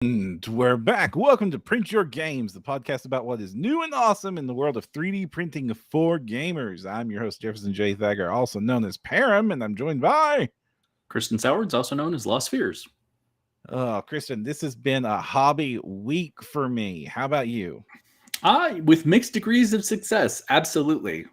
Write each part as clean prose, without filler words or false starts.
And we're back. Welcome to Print Your Games, the podcast about what is new and awesome in the world of 3D printing for gamers. I'm your host, Jefferson J. Thacker, also known as Param, and I'm joined by Kristen Sowards, also known as Lost Spheres. Oh, Kristen, this has been a hobby week for me. How about you? With mixed degrees of success, absolutely.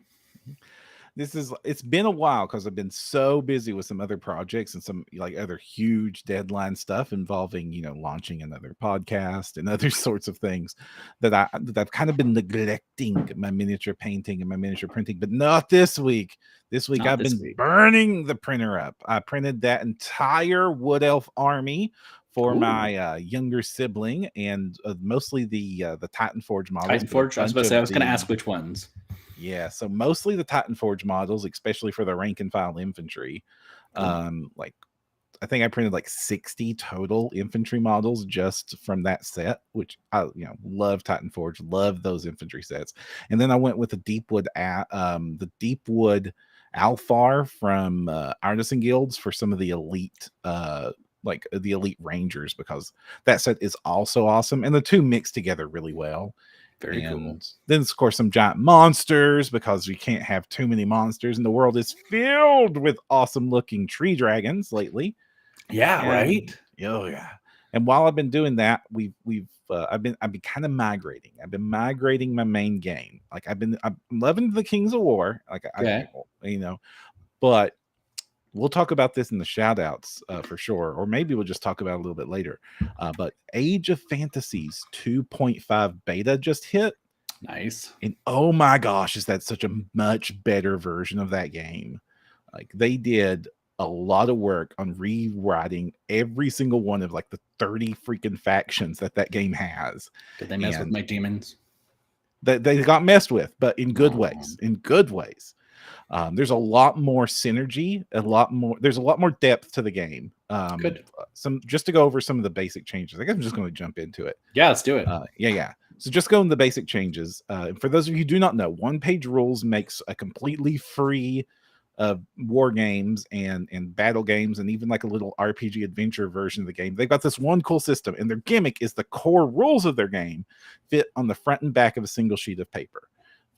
It's been a while because I've been so busy with some other projects and some like other huge deadline stuff involving, launching another podcast and other sorts of things that I've kind of been neglecting my miniature painting and my miniature printing, but not this week. This week I've been burning the printer up. I printed that entire Wood Elf army for my younger sibling, and mostly the Titan Forge models. Titan Forge. I was going to ask which ones. Yeah, so mostly the Titan Forge models, especially for the rank and file infantry. Cool. I think I printed like 60 total infantry models just from that set, which I love Titan Forge, love those infantry sets. And then I went with the Deepwood Alfar from Artisan Guilds for some of the elite like the elite rangers, because that set is also awesome and the two mix together really well. Very cool. Then, of course, some giant monsters, because we can't have too many monsters, and the world is filled with awesome-looking tree dragons lately. Yeah, right. Oh yeah. And while I've been doing that, I've been kind of migrating. I've been migrating my main game. Like I'm loving the Kings of War. But we'll talk about this in the shout outs for sure, or maybe we'll just talk about it a little bit later. But Age of Fantasies 2.5 beta just hit. Nice. And oh my gosh, is that such a much better version of that game? Like, they did a lot of work on rewriting every single one of like the 30 freaking factions that game has. Did they mess with my demons? They got messed with, but in good ways. In good ways. There's a lot more synergy, there's a lot more depth to the game. Good. Just to go over some of the basic changes. I guess I'm just going to jump into it. Yeah, let's do it. Yeah. So just go into the basic changes. For those of you who do not know, one-page rules makes a completely free war games and battle games, and even like a little RPG adventure version of the game. They've got this one cool system, and their gimmick is the core rules of their game fit on the front and back of a single sheet of paper,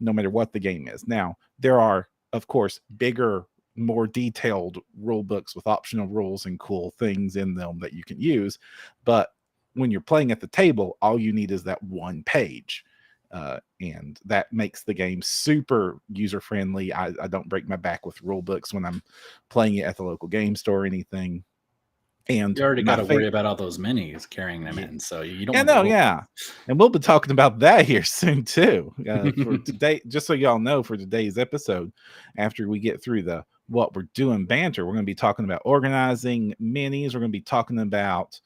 no matter what the game is. Now, there are, of course, bigger, more detailed rule books with optional rules and cool things in them that you can use. But when you're playing at the table, all you need is that one page. And that makes the game super user-friendly. I don't break my back with rule books when I'm playing it at the local game store or anything. And you already got to worry about all those minis carrying them in, so you don't. And we'll be talking about that here soon too. For today, just so y'all know, for today's episode, after we get through the what we're doing banter, we're going to be talking about organizing minis. We're going to be talking about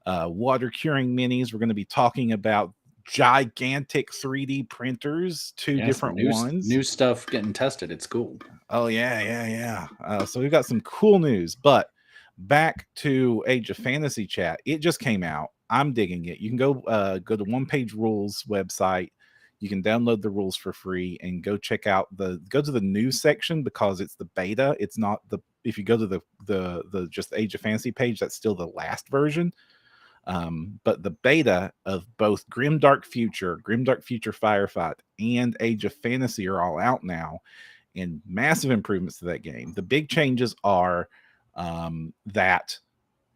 water curing minis. We're going to be talking about gigantic 3D printers, two different ones. New stuff getting tested. It's cool. Oh yeah. So we've got some cool news, but back to Age of Fantasy chat. It just came out. I'm digging it. You can go to One Page Rules website. You can download the rules for free and go check out go to the news section, because it's the beta. It's not if you go to the just Age of Fantasy page, that's still the last version. But the beta of both Grimdark Future Firefight, and Age of Fantasy are all out now, and massive improvements to that game. The big changes are that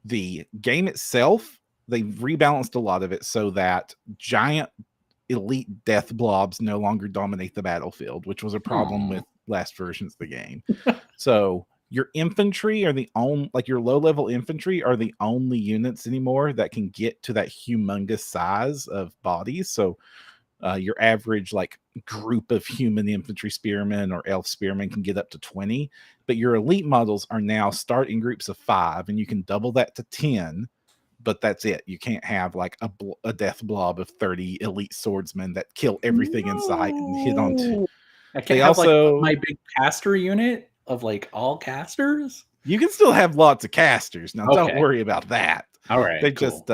the game itself, they've rebalanced a lot of it so that giant elite death blobs no longer dominate the battlefield, which was a problem with last versions of the game. So your infantry are your low-level infantry are the only units anymore that can get to that humongous size of bodies. So your average group of human infantry spearmen or elf spearmen can get up to 20, but your elite models are now start in groups of 5, and you can double that to 10. But that's it. You can't have a death blob of 30 elite swordsmen that kill everything in sight and hit onto. I can't have my big caster unit of all casters. You can still have lots of casters. Now, don't worry about that. All right, they're just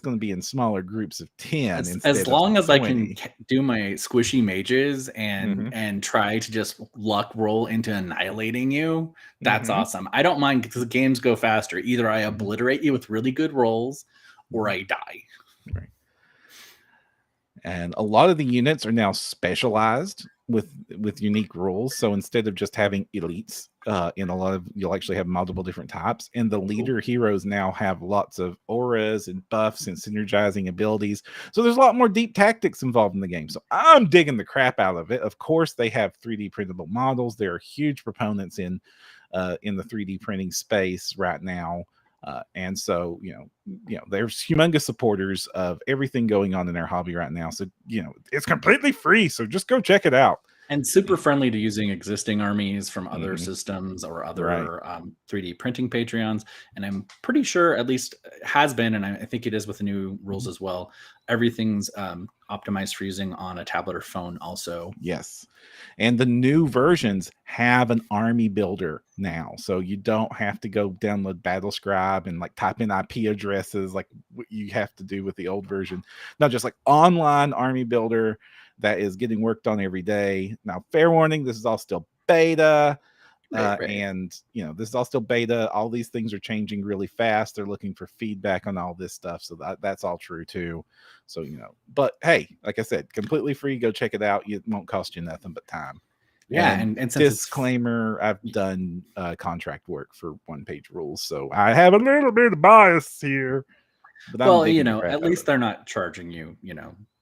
going to be in smaller groups of 10. As long as 20. I can do my squishy mages and try to just luck roll into annihilating you, that's awesome. I don't mind, because the games go faster. Either I obliterate you with really good rolls, or I die. And a lot of the units are now specialized with unique rules. So instead of just having elites, in a lot of, you'll actually have multiple different types. And the leader heroes now have lots of auras and buffs and synergizing abilities. So there's a lot more deep tactics involved in the game. So I'm digging the crap out of it. Of course, they have 3D printable models. There are huge proponents in the 3D printing space right now. And so, there's humongous supporters of everything going on in our hobby right now. So, it's completely free. So just go check it out. And super friendly to using existing armies from other systems or other 3D printing Patreons. And I'm pretty sure, at least has been, and I think it is with the new rules as well, everything's optimized for using on a tablet or phone also. Yes. And the new versions have an army builder now. So you don't have to go download Battlescribe and like type in IP addresses like what you have to do with the old version. No, just like online army builder that is getting worked on every day. Now, fair warning, this is all still beta. Right. And this is all still beta. All these things are changing really fast. They're looking for feedback on all this stuff. So that's all true too. So, but hey, like I said, completely free. Go check it out. It won't cost you nothing but time. Yeah. And since disclaimer, I've done contract work for one-page rules. So I have a little bit of bias here. But well, at least they're not charging you,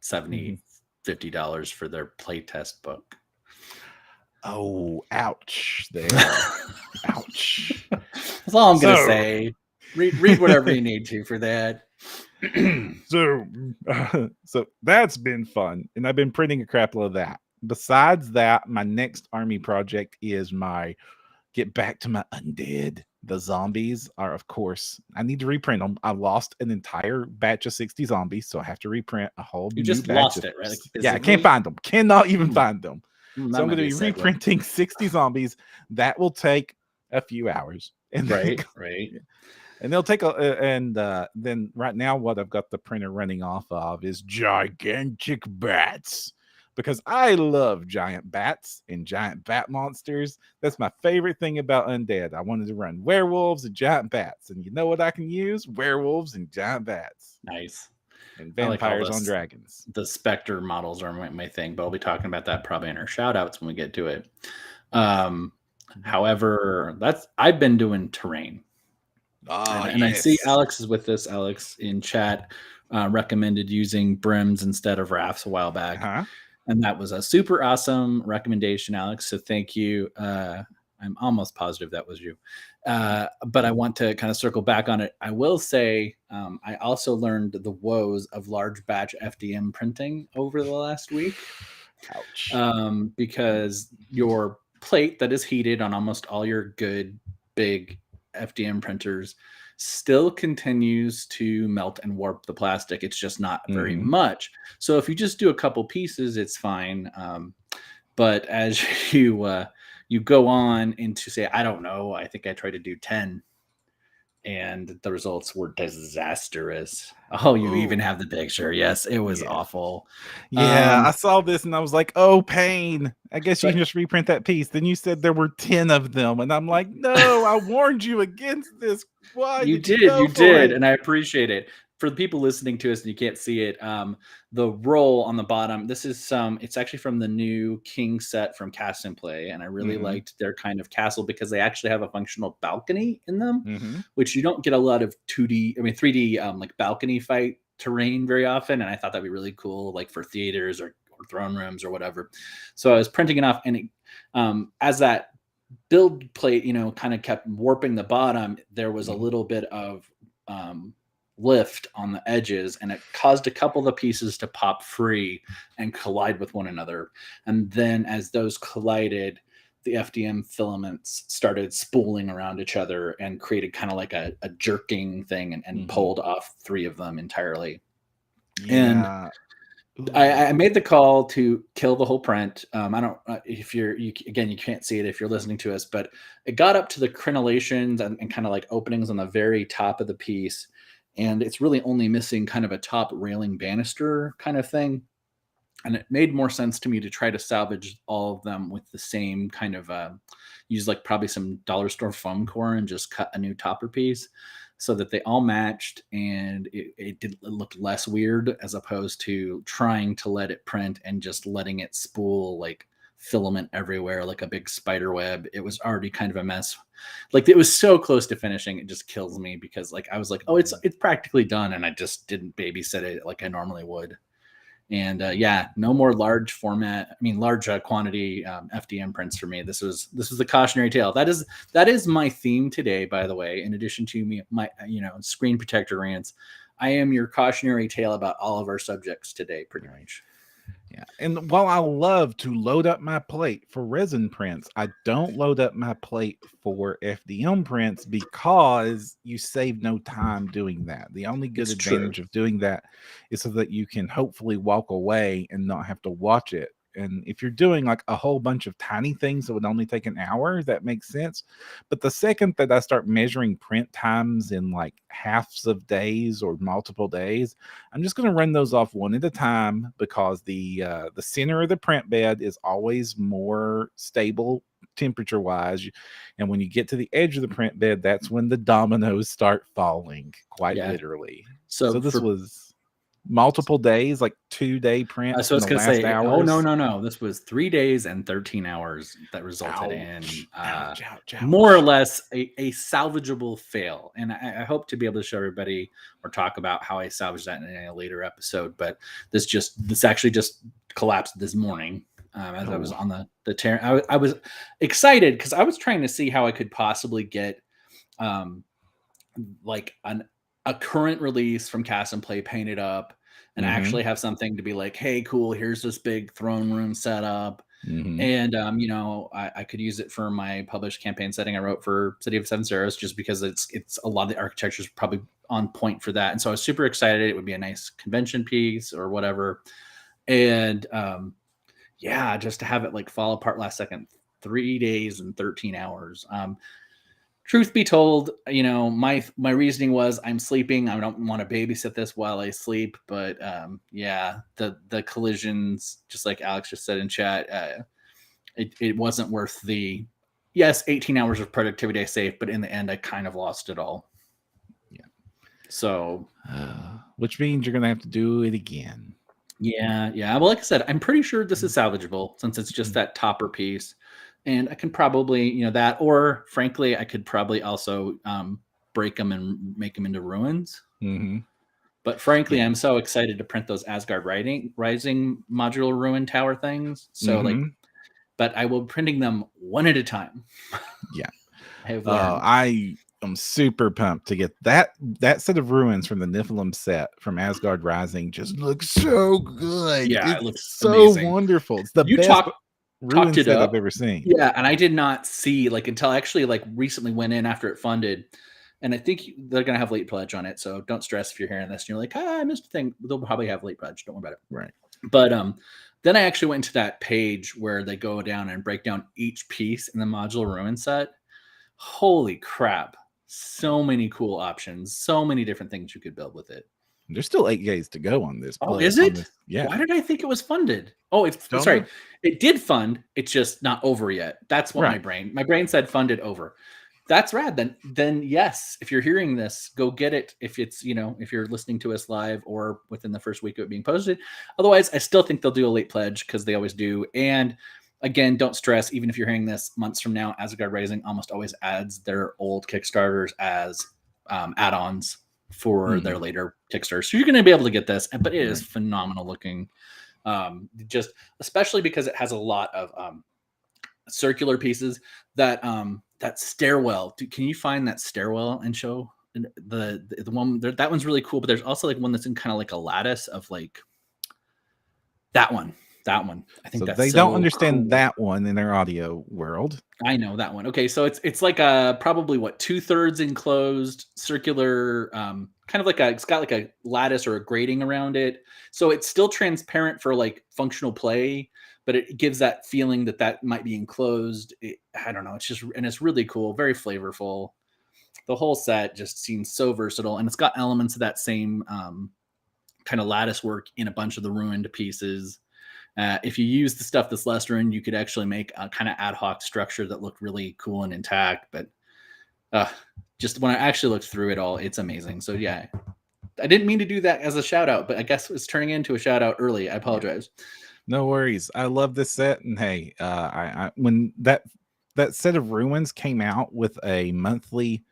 $70, $50 for their playtest book. Oh, ouch. There. Ouch. That's all I'm going to say. Read whatever you need to for that. So that's been fun. And I've been printing a crap load of that. Besides that, my next army project is get back to my undead. The zombies are, of course, I need to reprint them. I lost an entire batch of 60 zombies, so I have to reprint a whole new batch. You just lost it, right? Yeah, I can't find them. Cannot even find them. So I'm going to be reprinting 60 zombies. That will take a few hours. And right. And they'll take then right now what I've got the printer running off of is gigantic bats. Because I love giant bats and giant bat monsters. That's my favorite thing about undead. I wanted to run werewolves and giant bats. And you know what I can use? Werewolves and giant bats. Nice. And vampires on dragons. The Spectre models are my thing, but I'll be talking about that probably in our shout outs when we get to it. However, I've been doing terrain. And I see Alex is with us. Alex in chat recommended using brims instead of rafts a while back. And that was a super awesome recommendation, Alex. So thank you. I'm almost positive that was you. But I want to kind of circle back on it. I will say I also learned the woes of large batch FDM printing over the last week. Ouch. Because your plate that is heated on almost all your good big FDM printers still continues to melt and warp the plastic. It's just not very much. So if you just do a couple pieces, it's fine. But as you go on into say, I don't know, I think I tried to do 10 and the results were disastrous. Oh, you even have the picture. Yes, it was awful. Yeah, I saw this and I was like, oh, pain. I guess you can just reprint that piece. Then you said there were 10 of them. And I'm like, no, I warned you against this. Why? You did. And I appreciate it. For the people listening to us and you can't see it, the roll on the bottom, this is it's actually from the new King set from Cast and Play. And I really liked their kind of castle because they actually have a functional balcony in them, which you don't get a lot of 3D like balcony fight terrain very often. And I thought that'd be really cool, like for theaters or throne rooms or whatever. So I was printing it off and it, as that build plate, kind of kept warping the bottom, there was a little bit of lift on the edges and it caused a couple of the pieces to pop free and collide with one another. And then as those collided, the FDM filaments started spooling around each other and created kind of like a jerking thing and pulled off 3 of them entirely. Yeah. And I made the call to kill the whole print. I don't if you can't see it if you're listening to us, but it got up to the crenellations and kind of like openings on the very top of the piece. And it's really only missing kind of a top railing banister kind of thing. And it made more sense to me to try to salvage all of them with the same kind of use like probably some dollar store foam core and just cut a new topper piece. so that they all matched, and it looked less weird, as opposed to trying to let it print and just letting it spool like filament everywhere like a big spider web. It was already kind of a mess. Like, it was so close to finishing, it just kills me, because like I was like, oh, it's practically done, and I just didn't babysit it like I normally would. And yeah, no more large quantity FDM prints for me. This was the cautionary tale. That is my theme today, by the way. In addition to my screen protector rants, I am your cautionary tale about all of our subjects today, pretty much. Yeah. And while I love to load up my plate for resin prints, I don't load up my plate for FDM prints, because you save no time doing that. The only good advantage of doing that is so that you can hopefully walk away and not have to watch it. And if you're doing like a whole bunch of tiny things that would only take an hour, that makes sense. But the second that I start measuring print times in like halves of days or multiple days, I'm just going to run those off one at a time, because the center of the print bed is always more stable temperature wise, and when you get to the edge of the print bed, that's when the dominoes start falling, quite literally. So this was multiple days, like 2-day prints. So I was in the going to last say, hours. oh no, this was 3 days and 13 hours that resulted in ouch. more or less a salvageable fail. And I hope to be able to show everybody or talk about how I salvaged that in a later episode. But this actually just collapsed this morning. As I was on the tear. I was excited because I was trying to see how I could possibly get like a current release from Cast and Play painted up, and actually have something to be like, hey, cool, here's this big throne room setup. And I could use it for my published campaign setting I wrote for City of Seven Zeros, just because it's a lot of the architecture is probably on point for that. And so I was super excited. It would be a nice convention piece or whatever. And just to have it like fall apart last second, 3 days and 13 hours. Truth be told, my reasoning was I'm sleeping. I don't want to babysit this while I sleep. But the collisions, just like Alex just said in chat, it wasn't worth the 18 hours of productivity I saved, but in the end I kind of lost it all. Yeah. So which means you're gonna have to do it again. Yeah. Well, like I said, I'm pretty sure this is salvageable, since it's just that topper piece. And I can probably, that, or frankly, I could probably also break them and make them into ruins. But frankly, I'm so excited to print those Asgard Rising modular ruin tower things. So but I will be printing them one at a time. Yeah. I'm super pumped to get that set of ruins from the Niflheim set from Asgard Rising. Just looks so good. Yeah, it looks so amazing. It's the best ruin set I've ever seen. Yeah, and I did not see until I actually recently went in after it funded, and I think they're gonna have late pledge on it. So don't stress if you're hearing this and you're like, I missed a thing. They'll probably have late pledge. Don't worry about it. Right. But then I actually went to that page where they go down and break down each piece in the modular ruin set. Holy crap. So many cool options, so many different things you could build with it. There's still 8 days to go on this. Oh, is it? Yeah. Why did I think it was funded? Oh, it did fund. It's just not over yet. That's what my brain said funded over. That's rad. Then yes, if you're hearing this, go get it. If it's, if you're listening to us live or within the first week of it being posted. Otherwise, I still think they'll do a late pledge, because they always do. And again, don't stress. Even if you're hearing this months from now, Asgard Rising almost always adds their old Kickstarters as add-ons for their later Kickstarters. So you're going to be able to get this, but it is phenomenal looking. Just especially because it has a lot of circular pieces. That stairwell. Can you find that stairwell and show the one? That one's really cool. But there's also one that's in kind of like a lattice of that one. I think they don't understand that one in their audio world. I know that one. Okay, so it's like a probably 2/3 enclosed circular, kind of it's got like a lattice or a grating around it. So it's still transparent for functional play, but it gives that feeling that might be enclosed. I don't know. It's really cool, very flavorful. The whole set just seems so versatile, and it's got elements of that same kind of lattice work in a bunch of the ruined pieces. If you use the stuff that's less ruined, you could actually make a kind of ad hoc structure that looked really cool and intact. But just when I actually looked through it all, it's amazing. So yeah, I didn't mean to do that as a shout out, but I guess it's turning into a shout out early. I apologize. No worries. I love this set, and hey, I when that set of ruins came out with a monthly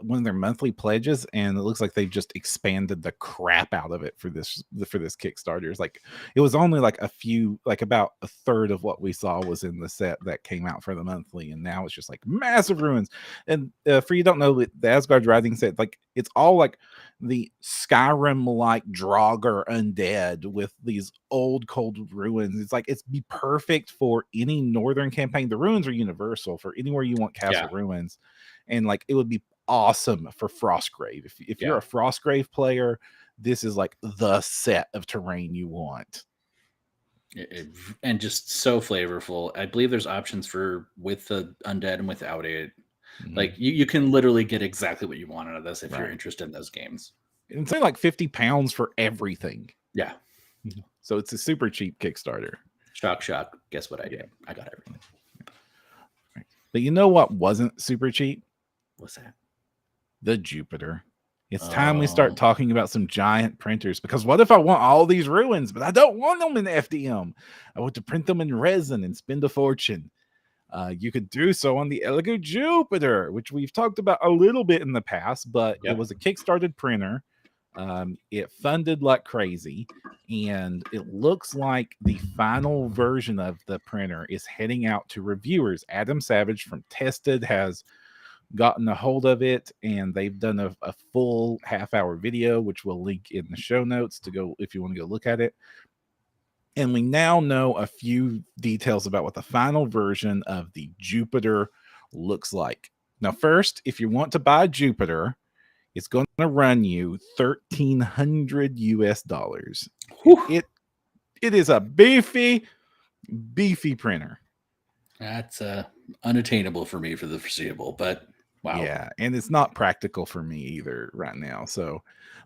one of their monthly pledges, and it looks like they've just expanded the crap out of it for this Kickstarter. It's like it was only like a few, like about a third of what we saw was in the set that came out for the monthly, and now it's just like massive ruins. And for you don't know, the Asgard Rising set, like it's all like the Skyrim like Draugr undead with these old cold ruins. It's like it's be perfect for any northern campaign. The ruins are universal for anywhere you want castle ruins, and like it would be awesome for Frostgrave. If you're a Frostgrave player, this is like the set of terrain you want. And just so flavorful. I believe there's options for with the undead and without it. Like you can literally get exactly what you want out of this if you're interested in those games. It's only like £50 for everything. Yeah. So it's a super cheap Kickstarter. Shock. Guess what I did? I got everything. But you know what wasn't super cheap? What's that? The Jupiter. It's time we start talking about some giant printers, because what if I want all these ruins, but I don't want them in FDM? I want to print them in resin and spend a fortune. You could do so on the Elegoo Jupiter, which we've talked about a little bit in the past, but it was a Kickstarted printer. It funded like crazy, and it looks like the final version of the printer is heading out to reviewers. Adam Savage from Tested has gotten a hold of it, and they've done a full half-hour video, which we'll link in the show notes to go if you want to go look at it. And we now know a few details about what the final version of the Jupiter looks like. Now, first, if you want to buy Jupiter, it's going to run you $1,300 US. It is a beefy printer. That's unattainable for me for the foreseeable, but wow. Yeah, and it's not practical for me either right now. So,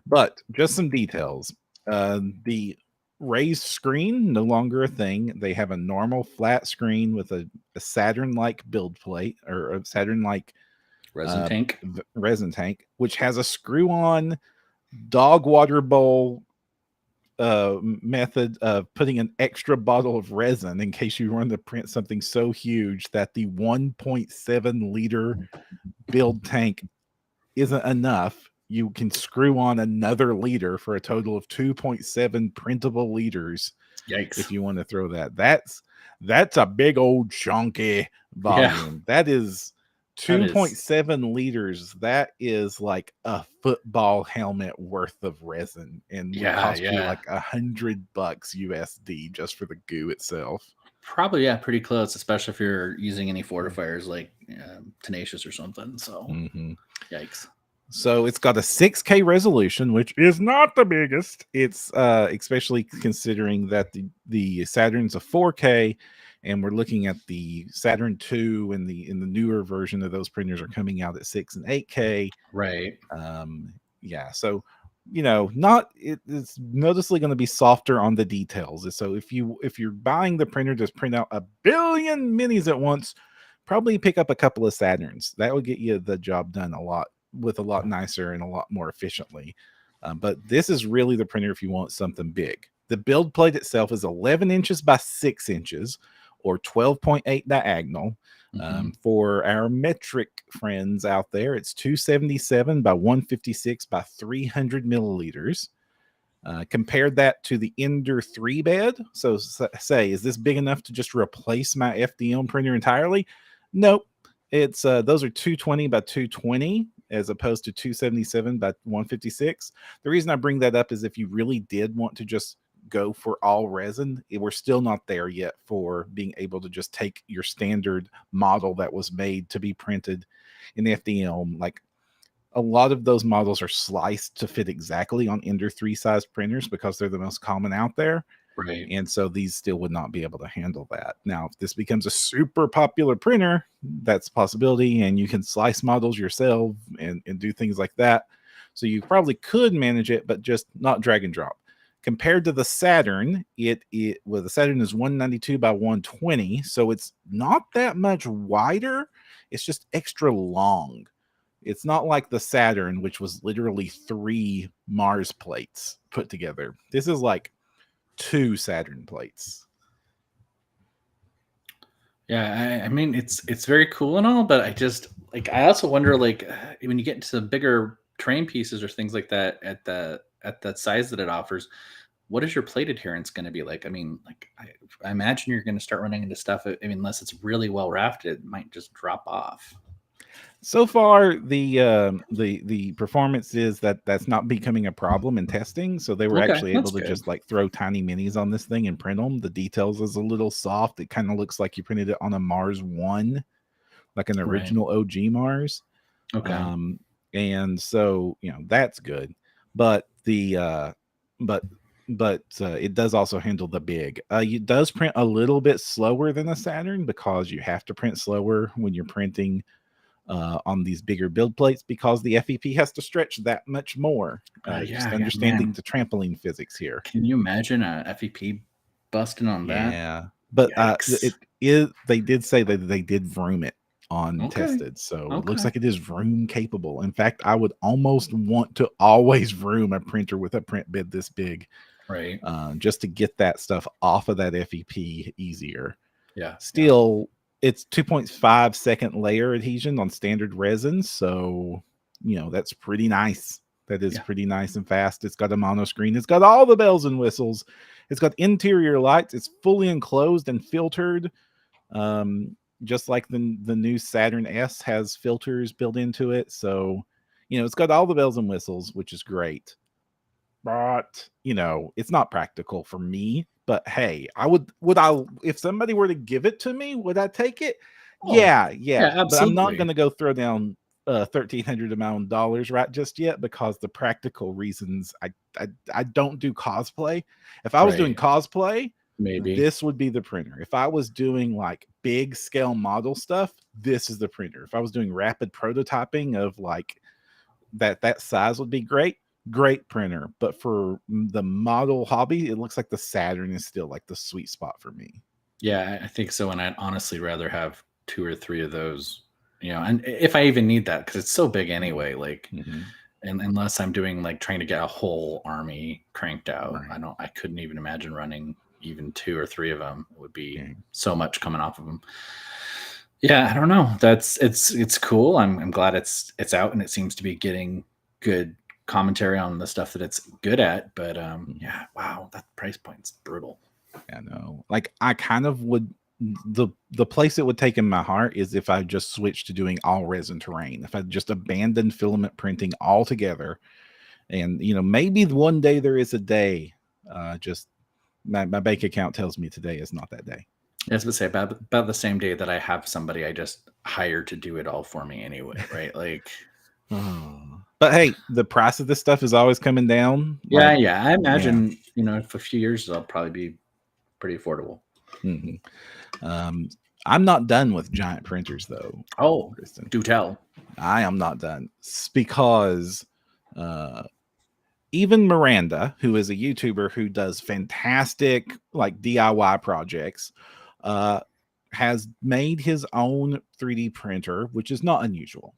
but just some details. The raised screen, no longer a thing. They have a normal flat screen with a Saturn-like build plate, or a Saturn-like resin tank, which has a screw-on dog water bowl method of putting an extra bottle of resin in case you want to print something so huge that the 1.7 liter build tank isn't enough. You can screw on another liter for a total of 2.7 printable liters. Yikes. If you want to throw that. That's a big old chunky volume. That is 2.7 liters. That is like a football helmet worth of resin, and will cost you like $100 USD just for the goo itself. Probably, pretty close, especially if you're using any fortifiers like Tenacious or something. So, yikes. So it's got a 6K resolution, which is not the biggest. It's especially considering that the Saturn's a 4K, and we're looking at the Saturn II and the newer version of those printers are coming out at 6 and 8K. Right. So it's noticeably going to be softer on the details. So if you're buying the printer to print out 1 billion minis at once, probably pick up a couple of Saturns. That will get you the job done a lot nicer and a lot more efficiently. But this is really the printer if you want something big. The build plate itself is 11 inches by 6 inches, or 12.8 diagonal. For our metric friends out there, it's 277 by 156 by 300 milliliters. Compared that to the Ender 3 bed. So say, is this big enough to just replace my FDM printer entirely? Nope. It's those are 220 by 220 as opposed to 277 by 156. The reason I bring that up is if you really did want to just go for all resin, we're still not there yet for being able to just take your standard model that was made to be printed in FDM. Like, a lot of those models are sliced to fit exactly on Ender 3 size printers because they're the most common out there. Right. And so these still would not be able to handle that. Now, if this becomes a super popular printer, that's a possibility, and you can slice models yourself and do things like that. So you probably could manage it, but just not drag and drop. Compared to the Saturn, the Saturn is 192 by 120, so it's not that much wider. It's just extra long. It's not like the Saturn, which was literally 3 Mars plates put together. This is like 2 Saturn plates. Yeah, I mean it's very cool and all, but I just like I also wonder like when you get into the bigger train pieces or things like that at that size that it offers, what is your plate adherence going to be like? I mean, like I imagine you're going to start running into stuff. I mean, unless it's really well rafted, it might just drop off. So far, the performance is that's not becoming a problem in testing. So they were Okay, actually able that's to good. just like throw tiny minis on this thing and print them. The details is a little soft. It kind of looks like you printed it on a Mars One, like an Right. original OG Mars. Okay. And so that's good. But but it does also handle the big. It does print a little bit slower than a Saturn because you have to print slower when you're printing on these bigger build plates because the FEP has to stretch that much more. Just Yeah, understanding man. the trampoline physics here. Can you imagine a FEP busting on that? Yeah, but Yikes. it is. They did say that they did vroom it on Okay. tested, so it looks Okay. like it is vroom capable. In fact, I would almost want to always vroom a printer with a print bed this big, Right. just to get that stuff off of that FEP easier. Yeah. Yeah. Still, it's 2.5 second layer adhesion on standard resin, so that's pretty nice. That is Yeah. pretty nice and fast. It's got a mono screen. It's got all the bells and whistles. It's got interior lights. It's fully enclosed and filtered, just like the new Saturn S has filters built into it. So it's got all the bells and whistles, which is great. But it's not practical for me. But hey, would I, if somebody were to give it to me, would I take it? Oh, Yeah. yeah, But I'm not absolutely. going to go throw down $1,300 right just yet because the practical reasons. I don't do cosplay. If I was doing Right. cosplay, Maybe. this would be the printer. If I was doing like big scale model stuff, this is the printer. If I was doing rapid prototyping of like that size would be great printer. But for the model hobby, it looks like the Saturn is still like the sweet spot for me. Yeah, I think so. And I'd honestly rather have 2 or 3 of those, and if I even need that, because it's so big anyway, like, Mm-hmm. and unless I'm doing like trying to get a whole army cranked out, Right. I couldn't even imagine running even 2 or 3 of them. It would be Yeah. so much coming off of them. Yeah, I don't know. It's cool. I'm glad it's out and it seems to be getting good commentary on the stuff that it's good at. But yeah, wow, that price point's brutal. I know. Like I kind of would the place it would take in my heart is if I just switched to doing all resin terrain. If I just abandoned filament printing altogether. And maybe one day there is a day. Just my bank account tells me today is not that day. I was going to say about the same day that I have somebody I just hire to do it all for me anyway, right? Like, But hey, the price of this stuff is always coming down. yeah, Like, yeah. I yeah. imagine for a few years it'll probably be pretty affordable. I'm not done with giant printers though. Oh, Kristen, do tell. I am not done. It's because even Miranda, who is a YouTuber who does fantastic like DIY projects, has made his own 3D printer, which is not unusual.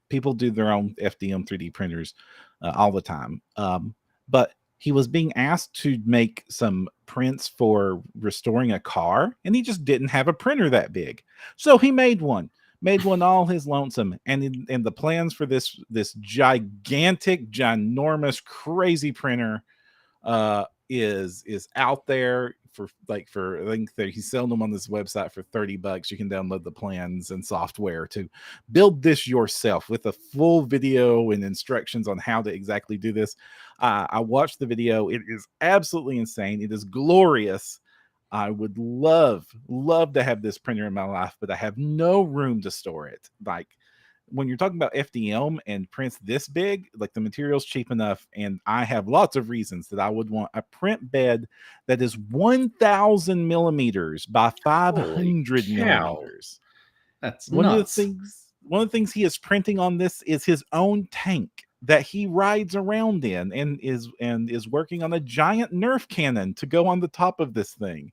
People do their own FDM 3D printers all the time. But he was being asked to make some prints for restoring a car, and he just didn't have a printer that big. So he made one all his lonesome. And the plans for this gigantic, ginormous, crazy printer is out there for I think he's selling them on this website for $30. You can download the plans and software to build this yourself with a full video and instructions on how to exactly do this. I watched the video. It is absolutely insane. It is glorious. I would love to have this printer in my life, but I have no room to store it. Like when you're talking about FDM and prints this big, like the material's cheap enough, and I have lots of reasons that I would want a print bed that is 1,000 millimeters by Holy 500 cow. millimeters. That's One of the nuts. things he is printing on this is his own tank that he rides around in, and is working on a giant Nerf cannon to go on the top of this thing.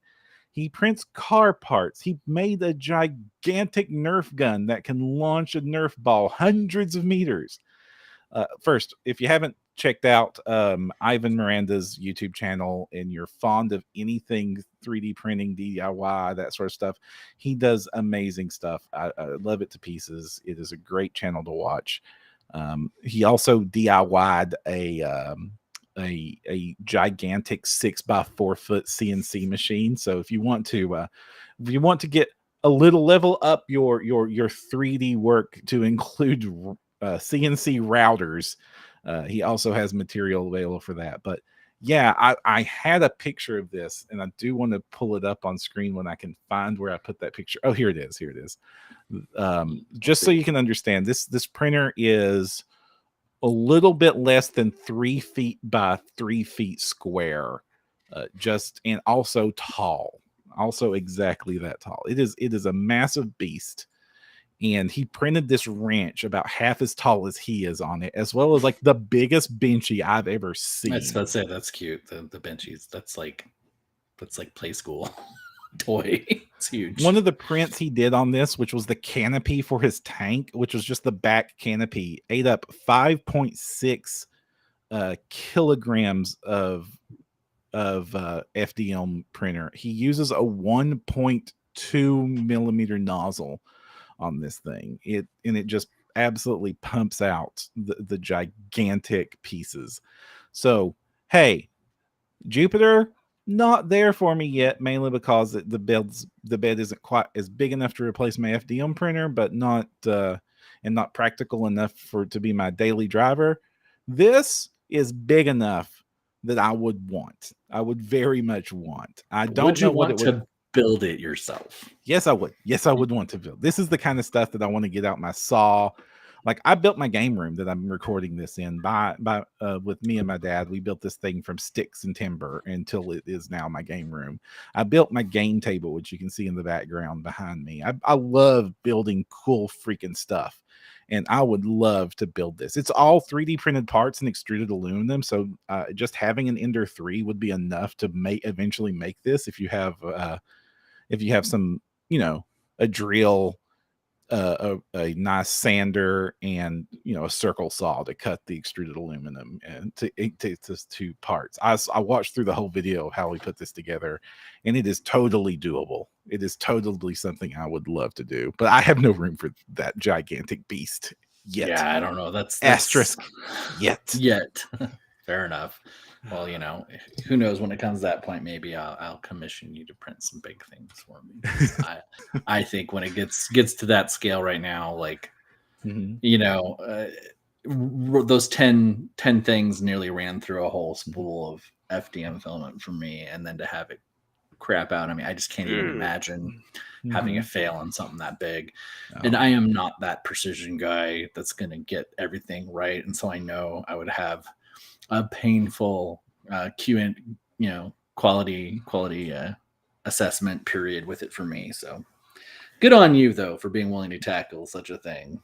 He prints car parts. He made a gigantic Nerf gun that can launch a Nerf ball hundreds of meters. First, if you haven't checked out Ivan Miranda's YouTube channel and you're fond of anything 3D printing, DIY, that sort of stuff, he does amazing stuff. I love it to pieces. It is a great channel to watch. He also DIY'd a gigantic 6x4 foot CNC machine. So if you want to get a little level up your 3D work to include CNC routers, he also has material available for that. But yeah, I had a picture of this, and I do want to pull it up on screen when I can find where I put that picture. Oh, here it is. Here it is. Just so you can understand, this printer is a little bit less than 3 feet by 3 feet square, and also tall, also exactly that tall. It is a massive beast. And he printed this ranch about half as tall as he is on it, as well as like the biggest benchy I've ever seen. I was about to say, that's cute. The benchies, that's like play school toy. It's huge. One of the prints he did on this, which was the canopy for his tank, which was just the back canopy, ate up 5.6 kilograms of FDM printer. He uses a 1.2 millimeter nozzle on this thing. It just absolutely pumps out the gigantic pieces. So hey, Jupiter, not there for me yet, mainly because the bed isn't quite as big enough to replace my FDM printer, but not practical enough to be my daily driver. This is big enough that I would very much want. I don't know what it would. Build it yourself? Yes, I would. Yes, I would want to build. This is the kind of stuff that I want to get out my saw. Like, I built my game room that I'm recording this in with me and my dad. We built this thing from sticks and timber until it is now my game room. I built my game table, which you can see in the background behind me. I love building cool freaking stuff, and I would love to build this. It's all 3D printed parts and extruded aluminum, so just having an Ender 3 would be enough to eventually make this. If you have some, a drill, a nice sander, and a circle saw to cut the extruded aluminum and to this 2 parts. I watched through the whole video of how we put this together, and it is totally doable. It is totally something I would love to do, but I have no room for that gigantic beast yet. Yeah, I don't know. That's asterisk yet. Fair enough. Well, who knows, when it comes to that point, maybe I'll commission you to print some big things for me. I think when it gets to that scale right now, like, those 10 things nearly ran through a whole spool of FDM filament for me, and then to have it crap out. I mean, I just can't even imagine having it fail on something that big. And I am not that precision guy that's going to get everything right. And so I know I would have a painful quality assessment period with it for me. So good on you, though, for being willing to tackle such a thing.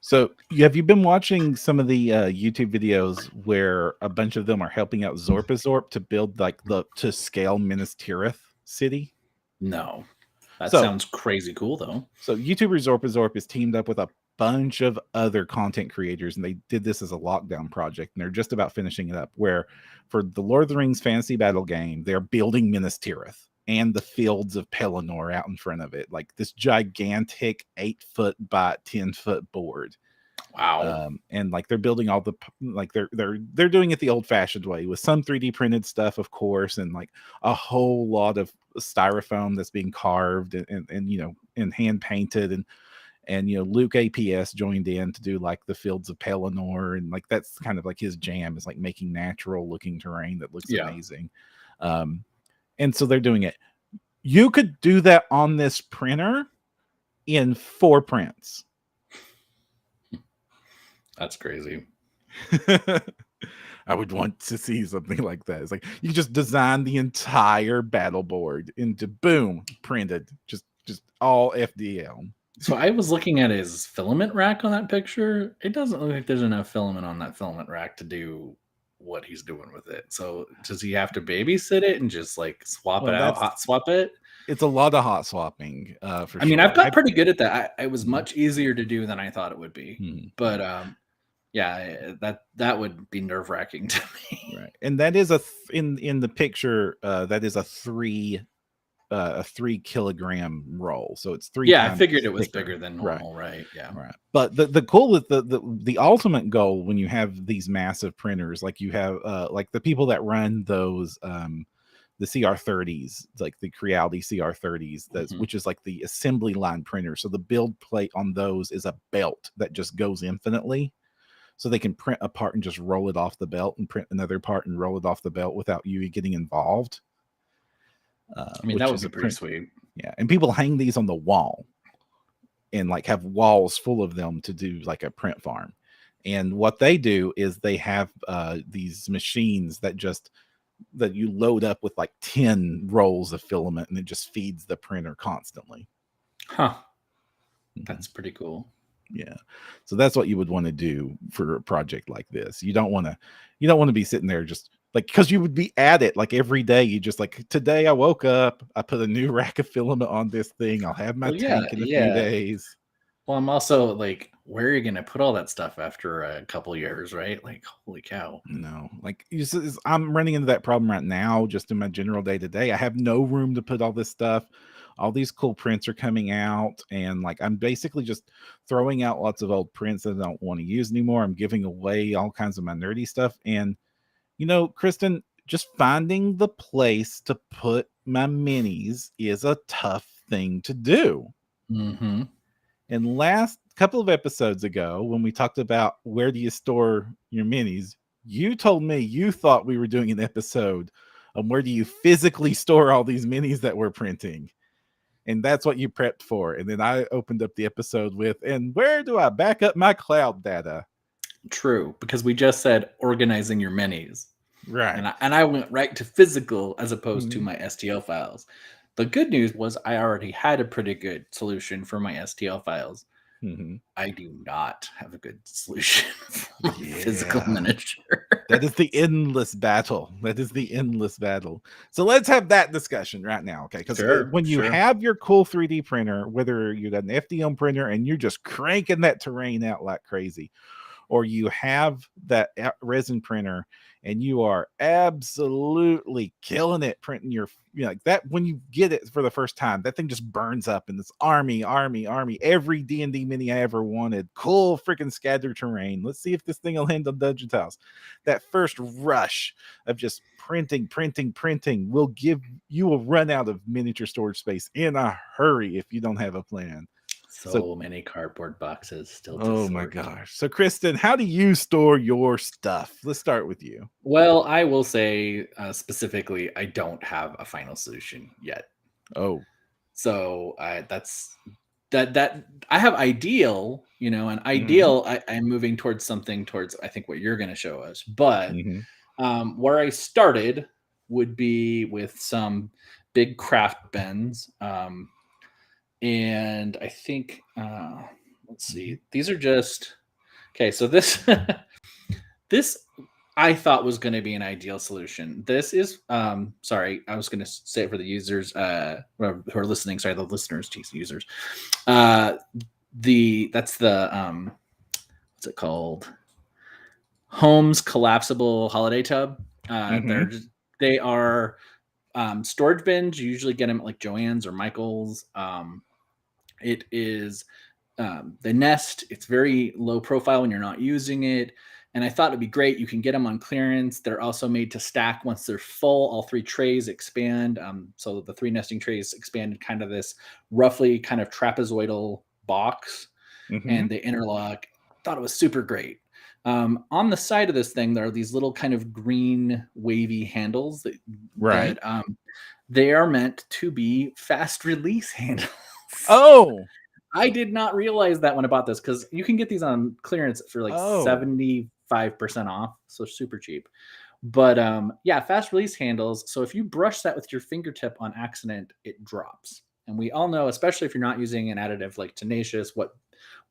So have you been watching some of the YouTube videos where a bunch of them are helping out Zorpazorp to build to scale Minas Tirith city? No. That sounds crazy cool, though. So YouTuber Zorpazorp is teamed up with a bunch of other content creators, and they did this as a lockdown project, and they're just about finishing it up, where for the Lord of the Rings fantasy battle game, they're building Minas Tirith and the fields of Pelennor out in front of it, like this gigantic 8-foot by 10-foot board. Wow. And like they're building all the, like they're doing it the old-fashioned way with some 3D printed stuff, of course, and like a whole lot of styrofoam that's being carved and hand painted, and Luke APS joined in to do like the fields of Pelennor, and like that's kind of like his jam, is like making natural looking terrain that looks amazing. And so they're doing it. You could do that on this printer in 4 prints. That's crazy. I would want to see something like that. It's like you just design the entire battle board into boom, printed, just all FDM. So I was looking at his filament rack on that picture. It doesn't look like there's enough filament on that filament rack to do what he's doing with it. So does he have to babysit it and just like swap it out, hot swap it? It's a lot of hot swapping, for I mean, sure. I've got pretty good at that. It was much easier to do than I thought it would be. Mhm. But yeah, that would be nerve wracking to me. Right, and that is in the picture. That is a 3 kilogram roll, so it's three Yeah, I times figured it was thicker. bigger than Right, normal, right? Yeah. right. But the cool with the ultimate goal when you have these massive printers, like you have like the people that run those the CR30s, like the Creality CR30s, that's Mhm. which is like the assembly line printer. So the build plate on those is a belt that just goes infinitely. So they can print a part and just roll it off the belt and print another part and roll it off the belt without you getting involved. I mean, that Which would is be a pretty print. sweet. Yeah. And people hang these on the wall and like have walls full of them to do like a print farm. And what they do is they have these machines that you load up with like 10 rolls of filament and it just feeds the printer constantly. Huh. Mhm. That's pretty cool. Yeah. So that's what you would want to do for a project like this. You don't want to be sitting there just like, because you would be at it like every day. You just like, today I woke up, I put a new rack of filament on this thing. I'll have my Well, yeah, tank in a few yeah. days. Well, I'm also like, where are you going to put all that stuff after a couple years, right? Like, holy cow. No, like I'm running into that problem right now, just in my general day to day. I have no room to put all this stuff. All these cool prints are coming out, and like I'm basically just throwing out lots of old prints that I don't want to use anymore. I'm giving away all kinds of my nerdy stuff. And Kristen, just finding the place to put my minis is a tough thing to do. Mm-hmm. And last couple of episodes ago, when we talked about where do you store your minis, you told me you thought we were doing an episode on where do you physically store all these minis that we're printing. And that's what you prepped for. And then I opened up the episode with, and where do I back up my cloud data? True, because we just said organizing your minis. Right. And I went right to physical as opposed to Mhm. my STL files. The good news was I already had a pretty good solution for my STL files. Mhm. I do not have a good solution for my physical Yeah. miniature. That is the endless battle. That is the endless battle. So let's have that discussion right now, okay? Because Sure, when you sure. have your cool 3D printer, whether you got an FDM printer and you're just cranking that terrain out like crazy, or you have that resin printer and you are absolutely killing it printing your like that, when you get it for the first time, that thing just burns up in this army every D&D mini I ever wanted, cool freaking scatter terrain, let's see if this thing will end on Dungeon Tiles. That first rush of just printing will give you a run out of miniature storage space in a hurry if you don't have a plan. So So many cardboard boxes still to oh my sort. gosh. So Kristen, how do you store your stuff? Let's start with you. Well, I will say specifically, I don't have a final solution yet. Oh. So that's that I have ideal, and Mhm. ideal I'm moving towards something towards I think what you're going to show us. But Mhm. where I started would be with some big craft bins. And I think let's Mhm. see, these are just okay. So this this I thought was going to be an ideal solution. This is sorry, I was going to say it for the users who are listening, sorry, the listeners, geez, users. Uh that's the what's it called? Home's collapsible holiday tub. Mhm. They are storage bins. You usually get them at like Joann's or Michael's. It is the Nest. It's very low profile when you're not using it. And I thought it'd be great. You can get them on clearance. They're also made to stack once they're full. All three trays expand. So the three nesting trays expand in kind of this roughly kind of trapezoidal box, and Mhm. they interlock. Thought it was super great. On the side of this thing, there are these little kind of green wavy handles Right. that they are meant to be fast release handles. Oh. I did not realize that when I bought this because you can get these on clearance for like Oh. 75% off, so super cheap. But yeah, fast release handles. So if you brush that with your fingertip on accident, it drops. And we all know, especially if you're not using an additive like Tenacious, what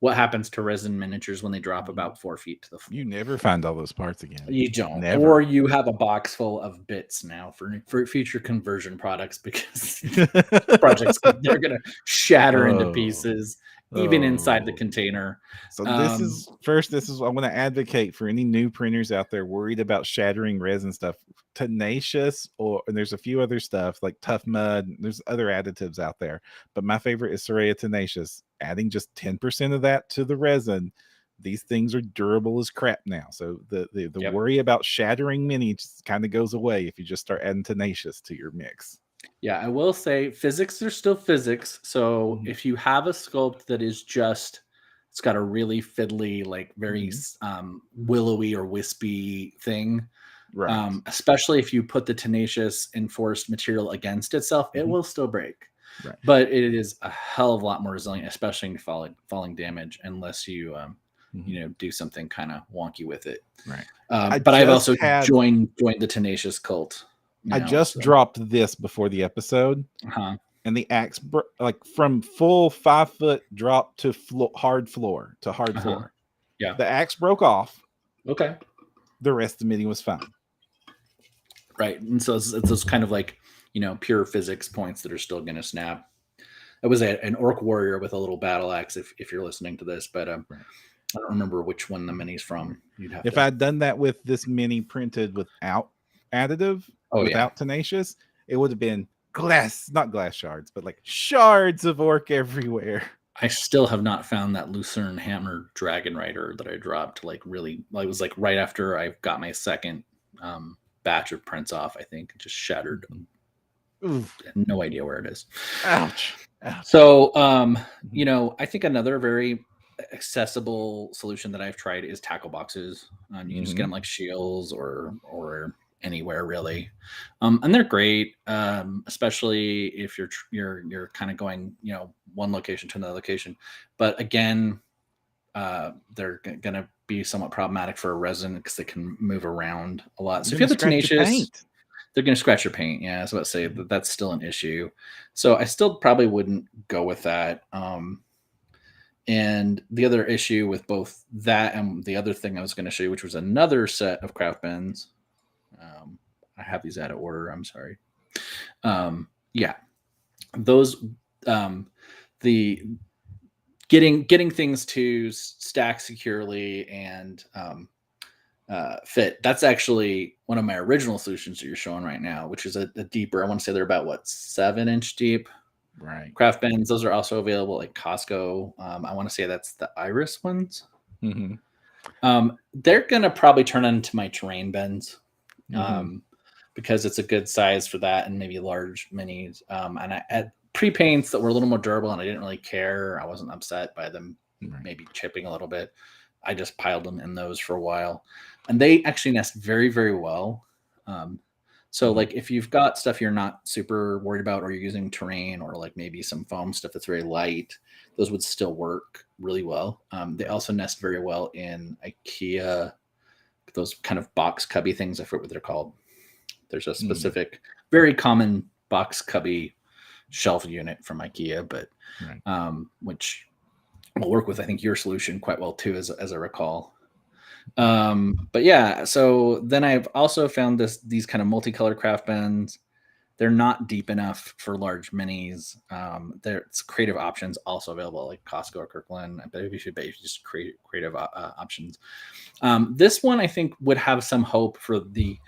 what happens to resin miniatures when they drop about 4 feet to the floor. You never find all those parts again. You don't. Never. Or you have a box full of bits now for future conversion products, because projects, they're going to shatter into pieces, even inside the container. So this is I want to advocate for any new printers out there worried about shattering resin stuff. Tenacious, and there's a few other stuff like Tough Mud. There's other additives out there, but my favorite is Soraya Tenacious. Adding just 10% of that to the resin, these things are durable as crap now. So the worry about shattering mini just kind of goes away if you just start adding Tenacious to your mix. Yeah, I will say physics are still physics. So if you have a sculpt that is just, it's got a really fiddly, like very willowy or wispy thing, right? Especially if you put the Tenacious enforced material against itself, it will still break. Right. But it is a hell of a lot more resilient, especially in falling damage, unless you do something kind of wonky with it. Right. But I've also joined the Tenacious cult. I just dropped this before the episode, and the axe like from full 5 foot drop to hard floor. Yeah, the axe broke off. Okay, the rest of the mini was fine. Right, and so it's those kind of like pure physics points that are still going to snap. It was an orc warrior with a little battle axe. If you're listening to this, but I don't remember which one the mini's from. If I'd done that with this mini printed without additive. Without Tenacious, it would have been not glass shards, but like shards of orc everywhere. I still have not found that Lucerne Hammer Dragon Rider that I dropped. Like really, it was like right after I got my second batch of prints off. I think it just shattered. No idea where it is. Ouch. So I think another very accessible solution that I've tried is tackle boxes. You can just get them like Shields or anywhere really, and they're great, especially if you're kind of going one location to another location. But again, they're gonna be somewhat problematic for a resin because they can move around a lot. So if you have the Tenacious, they're gonna scratch your paint. Yeah, I was about to say that's still an issue. So I still probably wouldn't go with that. And the other issue with both that and the other thing I was going to show you, which was another set of craft bins. I have these out of order. I'm sorry. Those the getting things to stack securely and fit. That's actually one of my original solutions that you're showing right now, which is a deeper. I want to say they're about 7-inch deep. Right. Craft bins. Those are also available at Costco. I want to say that's the Iris ones. They're gonna probably turn into my terrain bins. Because it's a good size for that and maybe large minis. And I had pre-paints that were a little more durable and I didn't really care. I wasn't upset by them maybe chipping a little bit. I just piled them in those for a while. And they actually nest very, very well. So like if you've got stuff you're not super worried about, or you're using terrain or like maybe some foam stuff that's very light, those would still work really well. They also nest very well in IKEA, those kind of box cubby things. I forget what they're called. There's a specific, very common box cubby shelf unit from IKEA, but which will work with, I think, your solution quite well too, as I recall. But yeah, so then I've also found these kind of multicolored craft bins. They're not deep enough for large minis. There's creative options also available, like Costco or Kirkland. I bet you should just creative options. This one I think would have some hope for the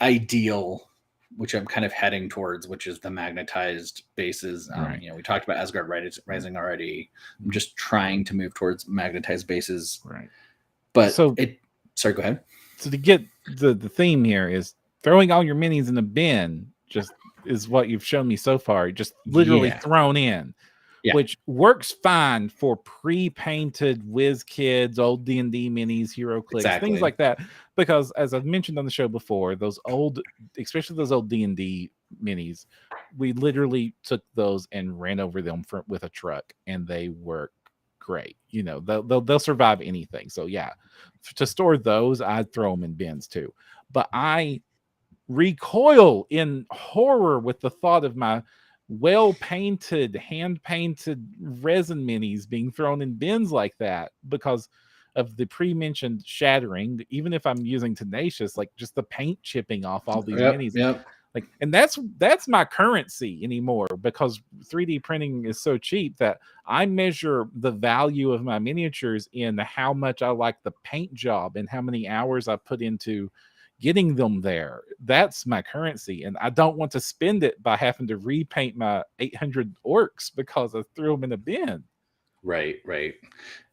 ideal, which I'm kind of heading towards, which is the magnetized bases. We talked about Asgard Rising already. I'm just trying to move towards magnetized bases. Right. But sorry, go ahead. So to get the theme here is throwing all your minis in a bin just is what you've shown me so far. Just literally thrown in, which works fine for pre-painted Whiz Kids, old D&D minis, Hero Clicks, things like that. Because as I've mentioned on the show before, especially those old D&D minis, we literally took those and ran over them with a truck, and they work great. They'll survive anything. So yeah, to store those, I'd throw them in bins too. But I recoil in horror with the thought of my well painted, hand painted resin minis being thrown in bins like that because of the pre-mentioned shattering. Even if I'm using Tenacious, like just the paint chipping off all these minis. Yep. Like, and that's my currency anymore, because 3D printing is so cheap that I measure the value of my miniatures in how much I like the paint job and how many hours I put into getting them there. That's my currency, and I don't want to spend it by having to repaint my 800 orcs because I threw them in a bin. Right.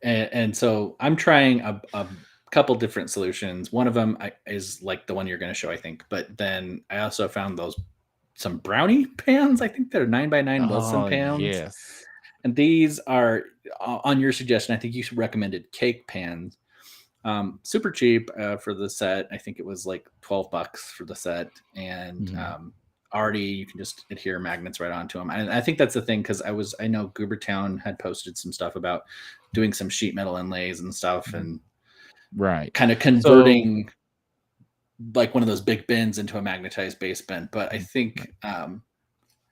And so I'm trying a couple different solutions. One of them is like the one you're going to show, I think. But then I also found some brownie pans. I think they're 9x9 Wilson pans. Yes. And these are, on your suggestion, I think you recommended cake pans. Super cheap for the set. I think it was like $12 for the set. And already you can just adhere magnets right onto them. And I think that's the thing, because I know Goobertown had posted some stuff about doing some sheet metal inlays and stuff, and kind of converting like one of those big bins into a magnetized base bin. But I think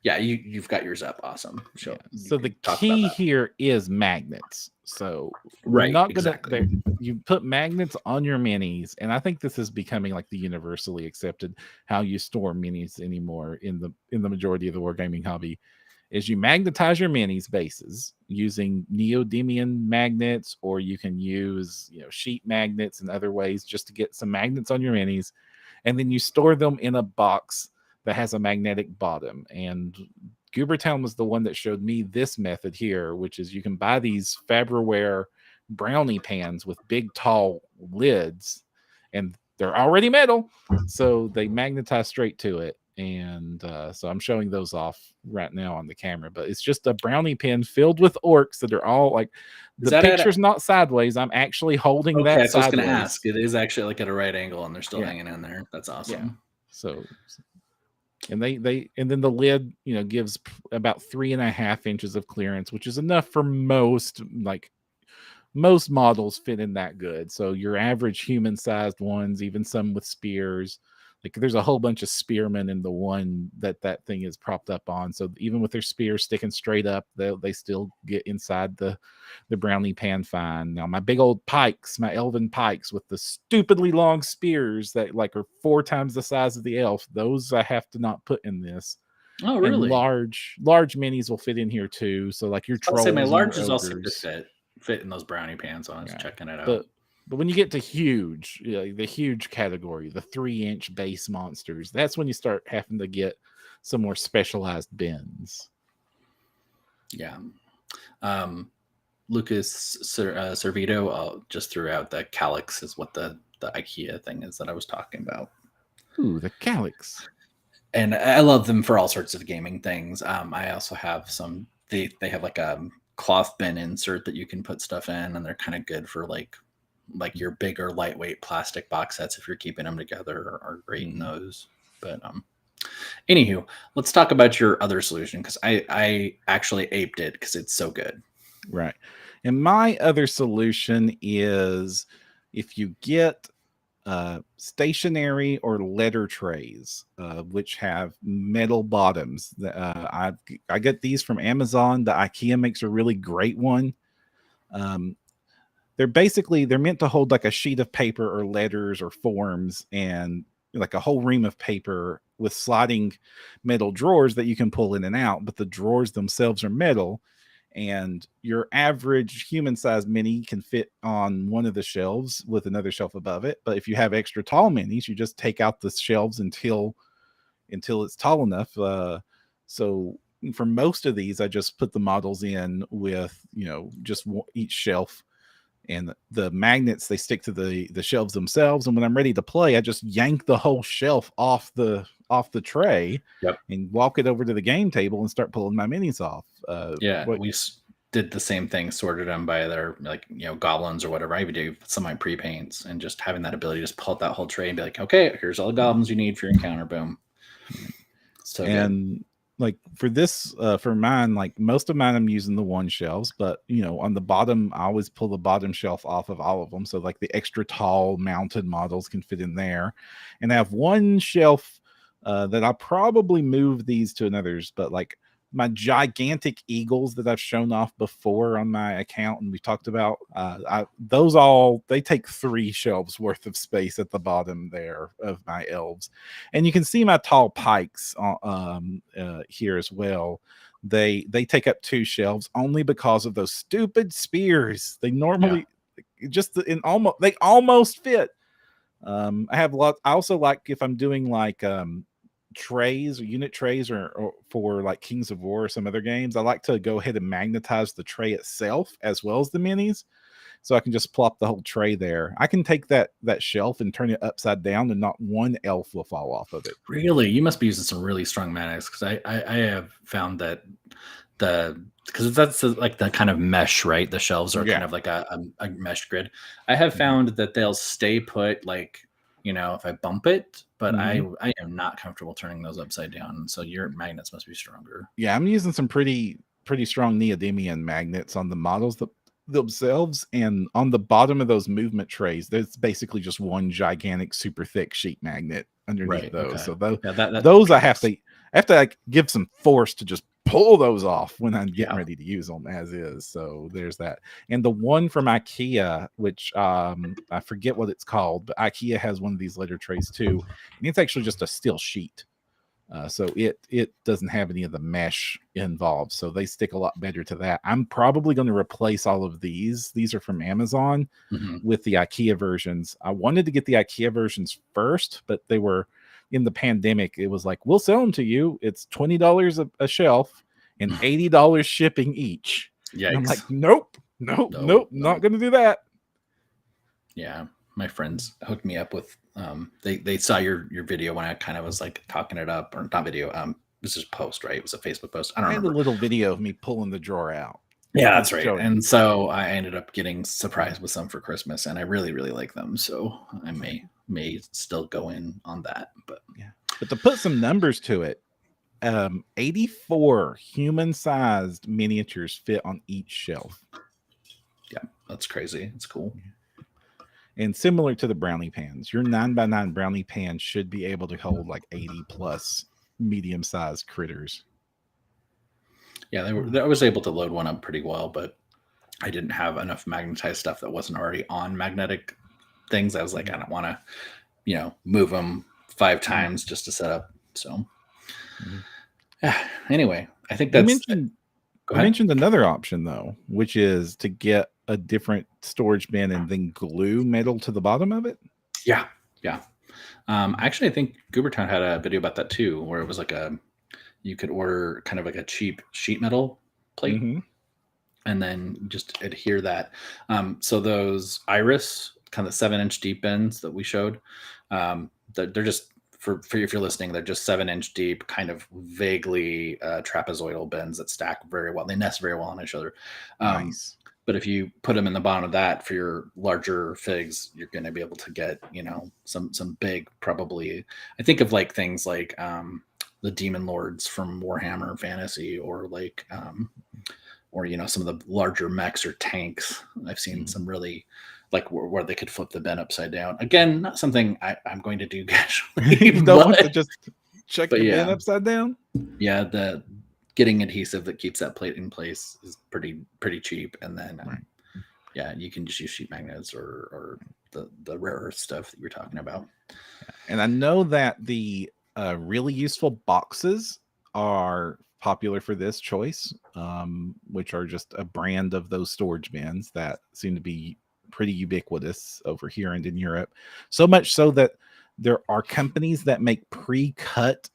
you've got yours up. Awesome. So the key here is magnets. So you put magnets on your minis, and I think this is becoming like the universally accepted how you store minis anymore in the majority of the wargaming hobby, is you magnetize your minis bases using neodymium magnets, or you can use sheet magnets and other ways just to get some magnets on your minis, and then you store them in a box that has a magnetic bottom. And Goobertown was the one that showed me this method here, which is you can buy these Faberware brownie pans with big tall lids, and they're already metal, so they magnetize straight to it. And so I'm showing those off right now on the camera, but it's just a brownie pan filled with orcs that are all like, the picture's not sideways. I'm actually holding that sideways. I was going to ask. It is actually like at a right angle, and they're still hanging in there. That's awesome. Yeah. So, and and then the lid, gives about 3.5 inches of clearance, which is enough for most models fit in that good. So your average human-sized ones, even some with spears, like there's a whole bunch of spearmen in the one that thing is propped up on. So even with their spears sticking straight up, they still get inside the brownie pan fine. Now my big old pikes, my elven pikes with the stupidly long spears that are 4 times the size of the elf, those I have to not put in this. Oh, really? And large minis will fit in here too. So like your trolls, my larges also fit in those brownie pans. I was checking it out. But when you get to huge, the huge category, the 3-inch base monsters, that's when you start having to get some more specialized bins. Yeah. Lucas Servito just threw out the Calyx is what the IKEA thing is that I was talking about. Ooh, the Calyx. And I love them for all sorts of gaming things. I also have some, they have like a cloth bin insert that you can put stuff in, and they're kind of good for like your bigger lightweight plastic box sets if you're keeping them together, are great in those. But anywho, let's talk about your other solution, because I actually aped it because it's so good. Right. And my other solution is, if you get stationary or letter trays, which have metal bottoms, I get these from Amazon. The IKEA makes a really great one. They're meant to hold like a sheet of paper or letters or forms, and like a whole ream of paper with sliding metal drawers that you can pull in and out, but the drawers themselves are metal, and your average human-sized mini can fit on one of the shelves with another shelf above it. But if you have extra tall minis, you just take out the shelves until it's tall enough. So for most of these, I just put the models in with just each shelf, and the magnets, they stick to the shelves themselves. And when I'm ready to play, I just yank the whole shelf off the tray, and walk it over to the game table and start pulling my minis off. We did the same thing, sorted them by their goblins or whatever. I would do some of my pre-paints, and just having that ability to just pull out that whole tray and be like, okay, here's all the goblins you need for your encounter. Boom. So and good. Like for this, for mine, like most of mine, I'm using the one shelves, but on the bottom, I always pull the bottom shelf off of all of them. So like the extra tall mounted models can fit in there. And I have one shelf that I'll probably move these to another's, but like my gigantic eagles that I've shown off before on my account and we talked about, they take 3 shelves worth of space at the bottom there of my elves. And you can see my tall pikes here as well. They take up 2 shelves only because of those stupid spears. They normally they almost fit. I have lots. I also like if I'm doing like trays or unit trays or for like Kings of War or some other games, I like to go ahead and magnetize the tray itself as well as the minis, so I can just plop the whole tray there. I can take that shelf and turn it upside down and not one elf will fall off of it. Really? You must be using some really strong magnets, because I have found that because that's like the kind of mesh, right? The shelves are kind of like a mesh grid. I have found that they'll stay put, like, if I bump it, but I am not comfortable turning those upside down. So your magnets must be stronger. Yeah, I'm using some pretty strong neodymium magnets on the models themselves, and on the bottom of those movement trays, there's basically just one gigantic super thick sheet magnet underneath those. Okay. So those I have to like give some force to just pull those off when I'm getting ready to use them as is. So there's that. And the one from IKEA, which I forget what it's called, but IKEA has one of these letter trays too, and it's actually just a steel sheet. So it doesn't have any of the mesh involved, so they stick a lot better to that. I'm probably going to replace all of these. These are from Amazon with the IKEA versions. I wanted to get the IKEA versions first, but they were in the pandemic. It was like, we'll sell them to you. It's $20 a shelf and $80 shipping each. And I'm like, nope, not going to do that. Yeah, my friends hooked me up with. They saw your video when I kind of was like talking it up, or not video. This is post, right? It was a Facebook post. I had a little video of me pulling the drawer out. Yeah, that's right. And so I ended up getting surprised with some for Christmas, and I really, really like them. So I may still go in on that. But to put some numbers to it, 84 human-sized miniatures fit on each shelf. Yeah, that's crazy. It's cool. And similar to the brownie pans, your 9x9 brownie pan should be able to hold like 80 plus medium-sized critters. Yeah, I was able to load one up pretty well, but I didn't have enough magnetized stuff that wasn't already on magnetic things. I was like, I don't want to, move them 5 times just to set up. So anyway, I think that's... I mentioned another option though, which is to get a different storage bin and then glue metal to the bottom of it. Yeah. Actually, I think Goobertown had a video about that too, where it was like you could order kind of like a cheap sheet metal plate and then just adhere that. So those Iris kind of 7-inch deep bins that we showed, they're just, for if you're listening, they're just 7-inch deep, kind of vaguely trapezoidal bins that stack very well. They nest very well on each other. Nice. But if you put them in the bottom of that for your larger figs, you're going to be able to get, some big, probably, I think of like things like the Demon Lords from Warhammer Fantasy, or like, or, some of the larger mechs or tanks. I've seen some really, like where they could flip the bin upside down. Again, not something I'm going to do casually. You don't want to just check the bin upside down? Yeah, the getting adhesive that keeps that plate in place is pretty cheap. And then, you can just use sheet magnets or the rare earth stuff that you were talking about. And I know that the really useful boxes are popular for this choice, which are just a brand of those storage bins that seem to be pretty ubiquitous over here and in Europe. So much so that there are companies that make pre-cut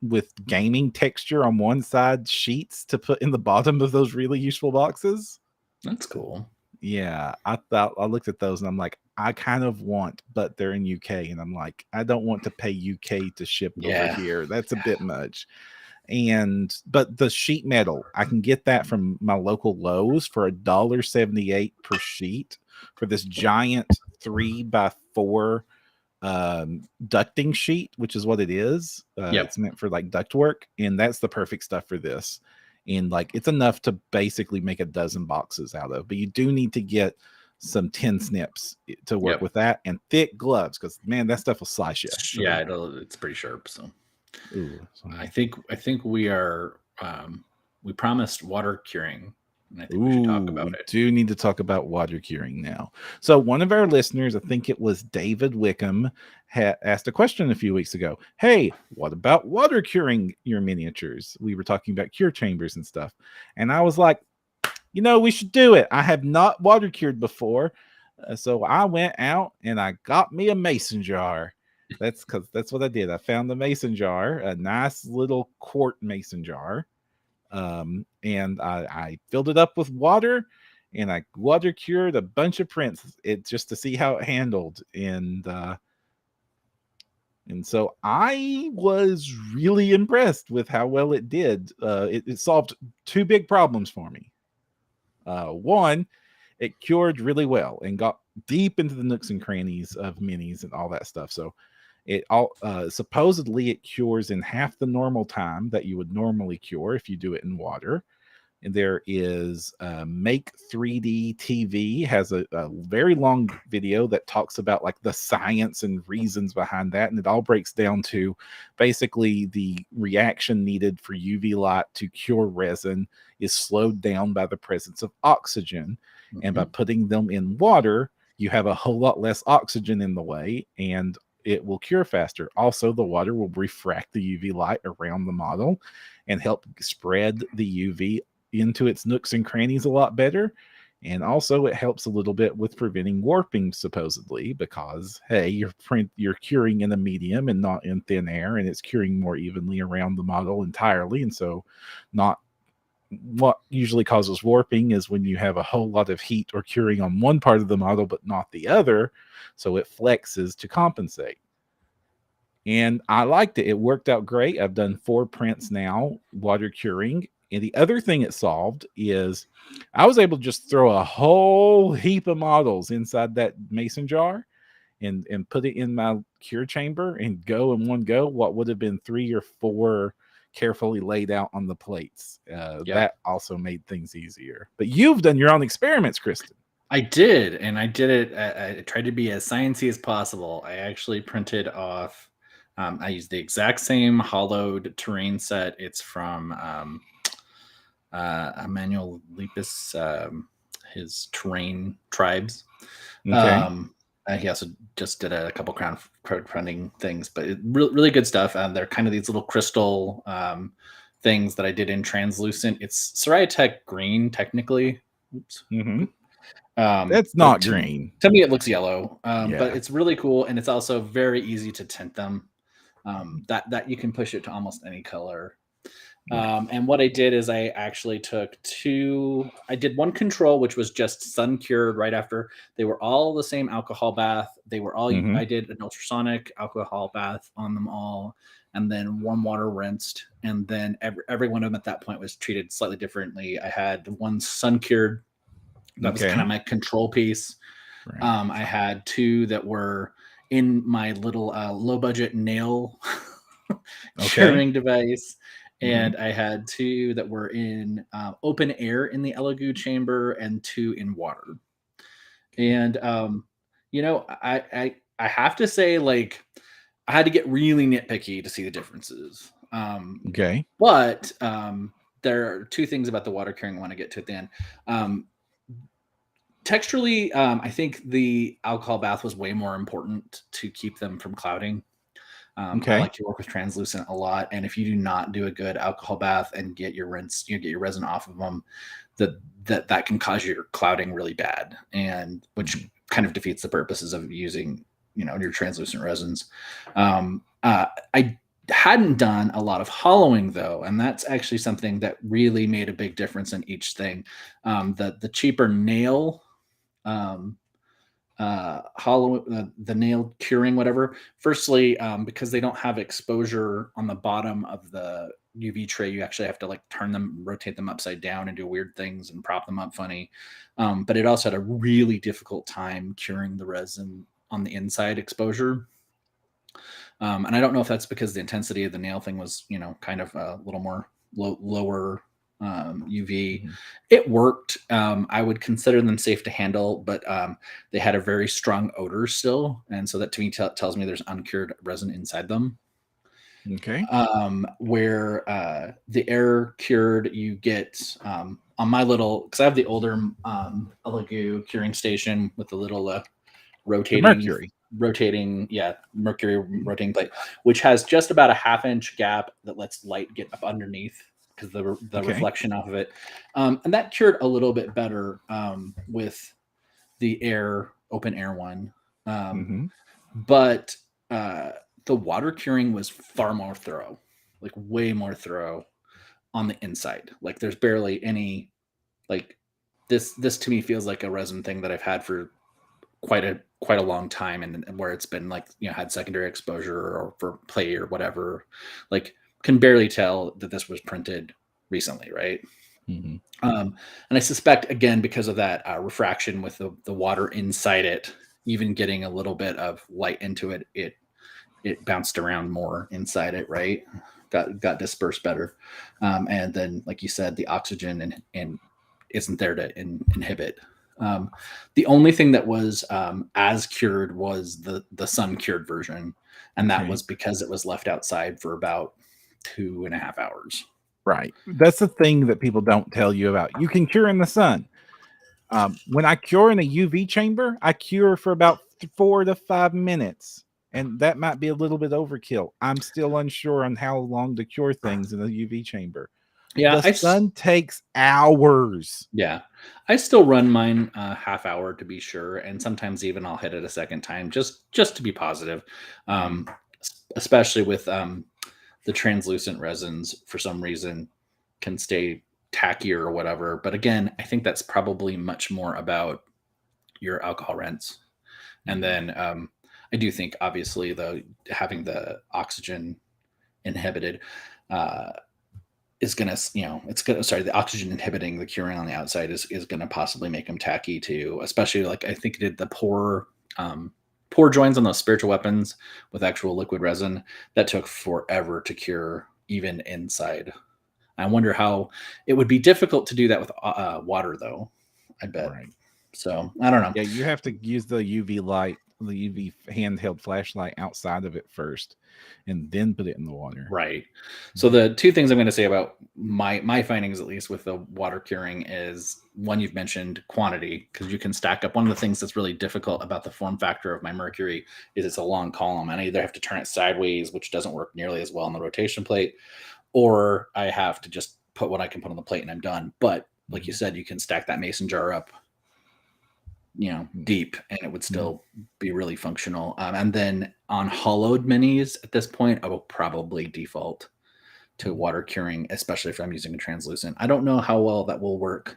with gaming texture on one side sheets to put in the bottom of those really useful boxes. That's cool. Yeah, I looked at those and I'm like, I kind of want, but they're in UK and I'm like, I don't want to pay UK to ship over here. That's a bit much. But the sheet metal, I can get that from my local Lowe's for $1.78 per sheet for this giant 3x4 ducting sheet, which is what it is. It's meant for like duct work, and that's the perfect stuff for this. And like, it's enough to basically make a dozen boxes out of, but you do need to get some tin snips to work with that, and thick gloves, because man, that stuff will slice you. So. Yeah, it's pretty sharp. So I think we are we promised water curing, and I think we should talk about it. Do need to talk about water curing now. So one of our listeners, I think it was David Wickham, asked a question a few weeks ago. Hey, what about water curing your miniatures? We were talking about cure chambers and stuff. And I was like, we should do it. I have not water cured before. So I went out and I got me a mason jar. That's what I did. I found the mason jar, a nice little quart mason jar. And I filled it up with water, and I water cured a bunch of prints just to see how it handled. And so I was really impressed with how well it did. It solved two big problems for me. One, it cured really well and got deep into the nooks and crannies of minis and all that stuff. So supposedly it cures in half the normal time that you would normally cure if you do it in water. And there is Make 3D TV has a very long video that talks about like the science and reasons behind that. And it all breaks down to basically the reaction needed for UV light to cure resin is slowed down by the presence of oxygen. Mm-hmm. And by putting them in water, you have a whole lot less oxygen in the way, and it will cure faster. Also, the water will refract the UV light around the model and help spread the UV into its nooks and crannies a lot better. And also it helps a little bit with preventing warping, supposedly, because hey, you're curing in a medium and not in thin air, and it's curing more evenly around the model entirely. And so not what usually causes warping is when you have a whole lot of heat or curing on one part of the model but not the other, so it flexes to compensate. And I liked it. It worked out great. I've done 4 prints now, water curing. And the other thing it solved is I was able to just throw a whole heap of models inside that mason jar and put it in my cure chamber and go in one go what would have been 3 or 4 carefully laid out on the plates. That also made things easier. But you've done your own experiments, Kristen. I did, and I did it. I tried to be as sciencey as possible. I actually printed off. I used the exact same hollowed terrain set. It's from Emmanuel Lepus, his terrain tribes. Okay. He also just did a couple crowdfunding things, but really good stuff. They're kind of these little crystal things that I did in translucent. It's Soraya green, technically. Oops. Mm-hmm. That's not green. To me, it looks yellow, but it's really cool, and it's also very easy to tint them. That you can push it to almost any color. And what I did is I actually took 2. I did 1 control, which was just sun cured right after. They were all the same alcohol bath. They were all. Mm-hmm. I did an ultrasonic alcohol bath on them all, and then warm water rinsed. And then every one of them at that point was treated slightly differently. I had 1 sun cured. That was kind of my control piece. Right. I had 2 that were in my little low budget nail curing device. And I had 2 that were in open air in the Elegoo chamber and 2 in water. And, I have to say, like, I had to get really nitpicky to see the differences. But there are 2 things about the water curing I want to get to at the end. Texturally, I think the alcohol bath was way more important to keep them from clouding. I like to work with translucent a lot, and if you do not do a good alcohol bath and get your get your resin off of them, that can cause your clouding really bad, and which kind of defeats the purposes of using your translucent resins. I hadn't done a lot of hollowing though, and that's actually something that really made a big difference in each thing. The cheaper nail. Hollow the nail curing, whatever. Firstly, because they don't have exposure on the bottom of the UV tray, you actually have to like turn them, rotate them upside down and do weird things and prop them up funny. But it also had a really difficult time curing the resin on the inside exposure. And I don't know if that's because the intensity of the nail thing was, kind of a little more lower UV. Mm-hmm. It worked. I would consider them safe to handle, but they had a very strong odor still, and so that to me tells me there's uncured resin inside them. Okay. Where the air cured, you get on my little, because I have the older Elegoo curing station with the little The rotating mercury. mercury rotating plate, which has just about a half-inch gap that lets light get up underneath because the Okay. reflection off of it, and that cured a little bit better with the open air one, Mm-hmm. but the water curing was far more thorough, like way more thorough on the inside. Like there's barely any, like this to me feels like a resin thing that I've had for quite a long time, and where it's been like, had secondary exposure or for play or whatever, like can barely tell that this was printed recently, right? Mm-hmm. And I suspect, again, because of that refraction with the water inside it, even getting a little bit of light into it, it bounced around more inside it, right? Got dispersed better, and then, like you said, the oxygen and isn't there to inhibit. The only thing that was as cured was the sun cured version, and that Okay. was because it was left outside for about 2.5 hours. Right. That's the thing that people don't tell you about. You can cure in the sun. When I cure in a UV chamber, I cure for about 4 to 5 minutes. And that might be a little bit overkill. I'm still unsure on how long to cure things in a UV chamber. Yeah, The sun takes hours. Yeah, I still run mine a half hour to be sure, and sometimes even I'll hit it a second time just to be positive. Um, Especially with the translucent resins, for some reason, can stay tackier or whatever. But again, I think that's probably much more about your alcohol rents. And then I do think, obviously, though, having the oxygen inhibited is going to, it's going to, sorry, the oxygen inhibiting the curing on the outside is going to possibly make them tacky too, especially like I think it did the pour joins on those spiritual weapons with actual liquid resin that took forever to cure, even inside. I wonder how it would be difficult to do that with water, though, I bet. Right. So I don't know. Yeah, you have to use the UV light, the UV handheld flashlight outside of it first, and then put it in the water. Right. So the two things I'm going to say about my findings, at least with the water curing, is one, you've mentioned quantity, because you can stack up. One of the things that's really difficult about the form factor of my mercury is it's a long column, and I either have to turn it sideways, which doesn't work nearly as well on the rotation plate, or I have to just put what I can put on the plate and I'm done. But like you said, you can stack that mason jar up, deep, and it would still be really functional. And then on hollowed minis at this point, I will probably default to water curing, especially if I'm using a translucent. I don't know how well that will work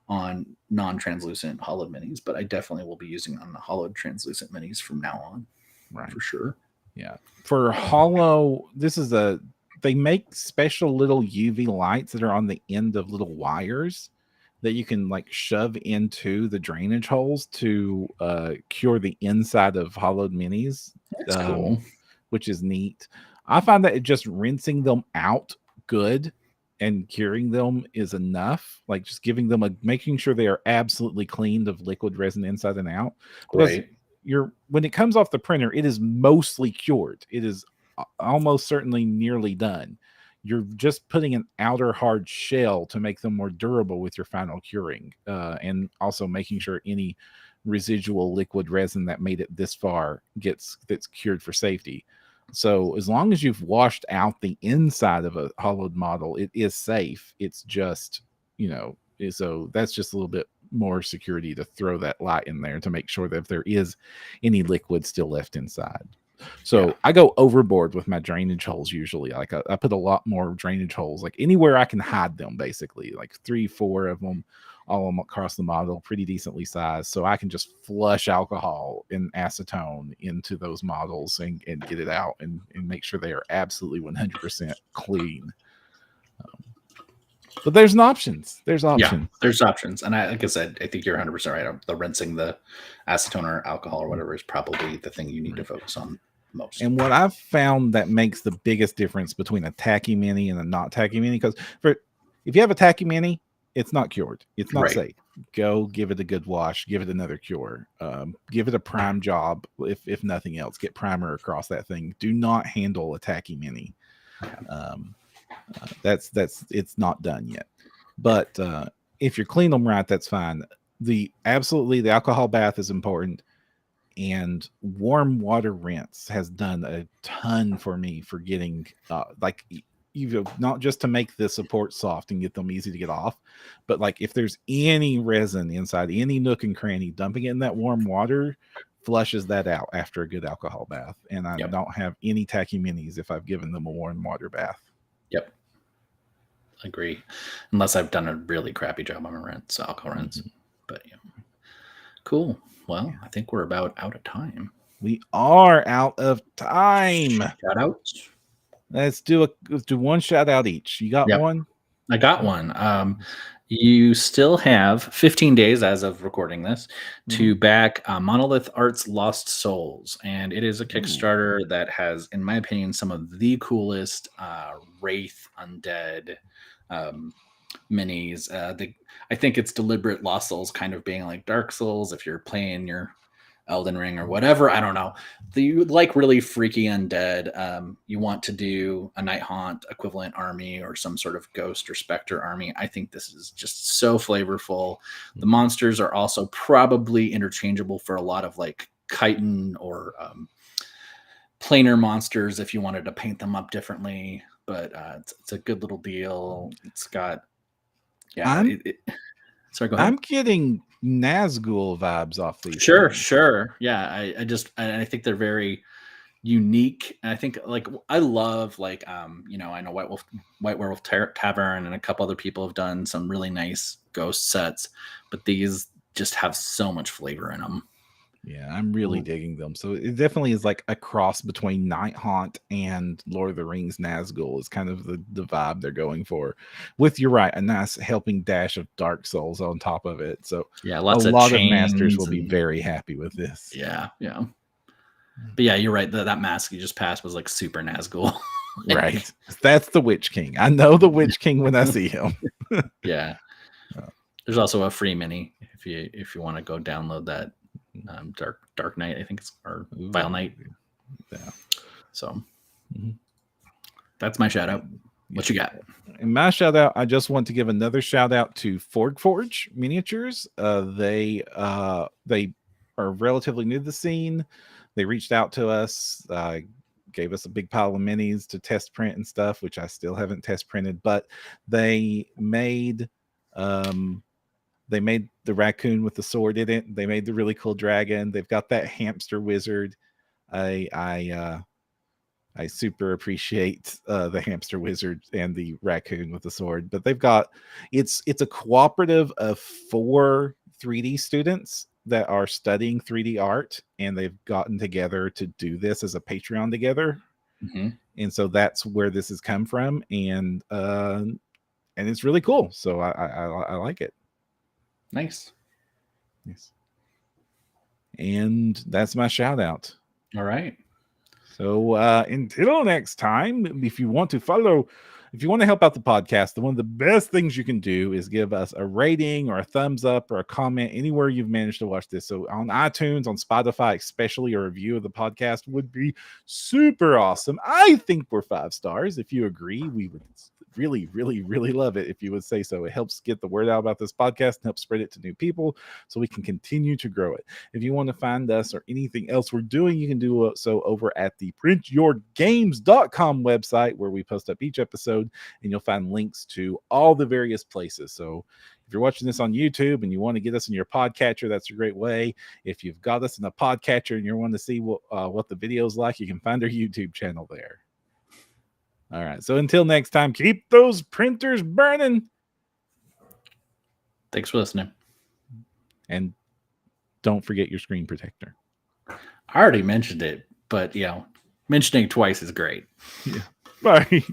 on non-translucent hollowed minis, but I definitely will be using on the hollowed translucent minis from now on. Right. For sure. Yeah. For hollow, they make special little UV lights that are on the end of little wires that you can like shove into the drainage holes to cure the inside of hollowed minis. That's cool. Which is neat. I find that just rinsing them out good and curing them is enough. Like just giving them making sure they are absolutely cleaned of liquid resin inside and out. Because when it comes off the printer, it is mostly cured. It is almost certainly nearly done. You're just putting an outer hard shell to make them more durable with your final curing, and also making sure any residual liquid resin that made it this far gets cured for safety. So as long as you've washed out the inside of a hollowed model, it is safe. It's just, so that's just a little bit more security to throw that light in there to make sure that if there is any liquid still left inside. So I go overboard with my drainage holes usually. Like I put a lot more drainage holes, like anywhere I can hide them, basically, like 3-4 of them, all of them across the model, pretty decently sized. So I can just flush alcohol and acetone into those models and get it out and make sure they are absolutely 100% clean. But there's options. There's options. Yeah, there's options. And like I said, I think you're 100% right. The rinsing the acetone or alcohol or whatever is probably the thing you need to focus on most. And what I've found that makes the biggest difference between a tacky mini and a not tacky mini, because if you have a tacky mini, it's not cured. It's not safe. go give it a good wash, give it another cure, give it a prime job. If nothing else, get primer across that thing. Do not handle a tacky mini. That's it's not done yet. But if you're cleaning them right, that's fine. The alcohol bath is important, and warm water rinse has done a ton for me for getting not just to make the support soft and get them easy to get off, but like if there's any resin inside any nook and cranny, dumping it in that warm water flushes that out after a good alcohol bath. And I don't have any tacky minis if I've given them a warm water bath. Yep. Agree. Unless I've done a really crappy job on a rinse, alcohol rinse. Mm-hmm. But yeah. Cool. Well, I think we're about out of time. We are out of time. Shout outs. Let's do one shout out each. You got one? I got one. You still have 15 days as of recording this to back Monolith Arts Lost Souls. And it is a Kickstarter that has, in my opinion, some of the coolest Wraith Undead minis. I think it's deliberate Lost Souls kind of being like Dark Souls if you're playing your Elden Ring or whatever. I don't know. You like really freaky undead. You want to do a Night Haunt equivalent army or some sort of ghost or specter army. I think this is just so flavorful. The monsters are also probably interchangeable for a lot of like chitin or planar monsters if you wanted to paint them up differently. But it's a good little deal. It's got sorry, go ahead. I'm getting Nazgul vibes off these. Sure. Yeah, I think they're very unique. And I think I love I know White Werewolf Tavern and a couple other people have done some really nice ghost sets, but these just have so much flavor in them. Yeah, I'm really digging them. So it definitely is like a cross between Night Haunt and Lord of the Rings Nazgul is kind of the vibe they're going for. With, you're right, a nice helping dash of Dark Souls on top of it. So yeah, a lot of masters will be very happy with this. Yeah. But yeah, you're right. That mask you just passed was like super Nazgul. Right. That's the Witch King. I know the Witch King when I see him. Yeah. There's also a free mini if you want to go download that. Dark Knight, I think it's, or Vile Knight. Yeah. So that's my shout out. What you got? In my shout out, I just want to give another shout out to Forge Miniatures. They are relatively new to the scene. They reached out to us, gave us a big pile of minis to test print and stuff, which I still haven't test printed, but they made the raccoon with the sword in it. They made the really cool dragon. They've got that hamster wizard. I super appreciate the hamster wizard and the raccoon with the sword. But they've got it's a cooperative of 4 3D students that are studying 3D art, and they've gotten together to do this as a Patreon together. And so that's where this has come from, and it's really cool. So I like it. Nice. Yes. And that's my shout out. All right. So until next time, if you want to help out the podcast, one of the best things you can do is give us a rating or a thumbs up or a comment anywhere you've managed to watch this. So on iTunes, on Spotify, especially, a review of the podcast would be super awesome. I think we're 5 stars. If you agree, we would really, really, really love it if you would say so. It helps get the word out about this podcast and help spread it to new people so we can continue to grow it. If you want to find us or anything else we're doing, you can do so over at the printyourgames.com website, where we post up each episode, and you'll find links to all the various places. So if you're watching this on YouTube and you want to get us in your podcatcher, that's a great way. If you've got us in a podcatcher and you want to see what the video's like, you can find our YouTube channel there. All right. So until next time, keep those printers burning. Thanks for listening. And don't forget your screen protector. I already mentioned it, but mentioning it twice is great. Yeah. Bye.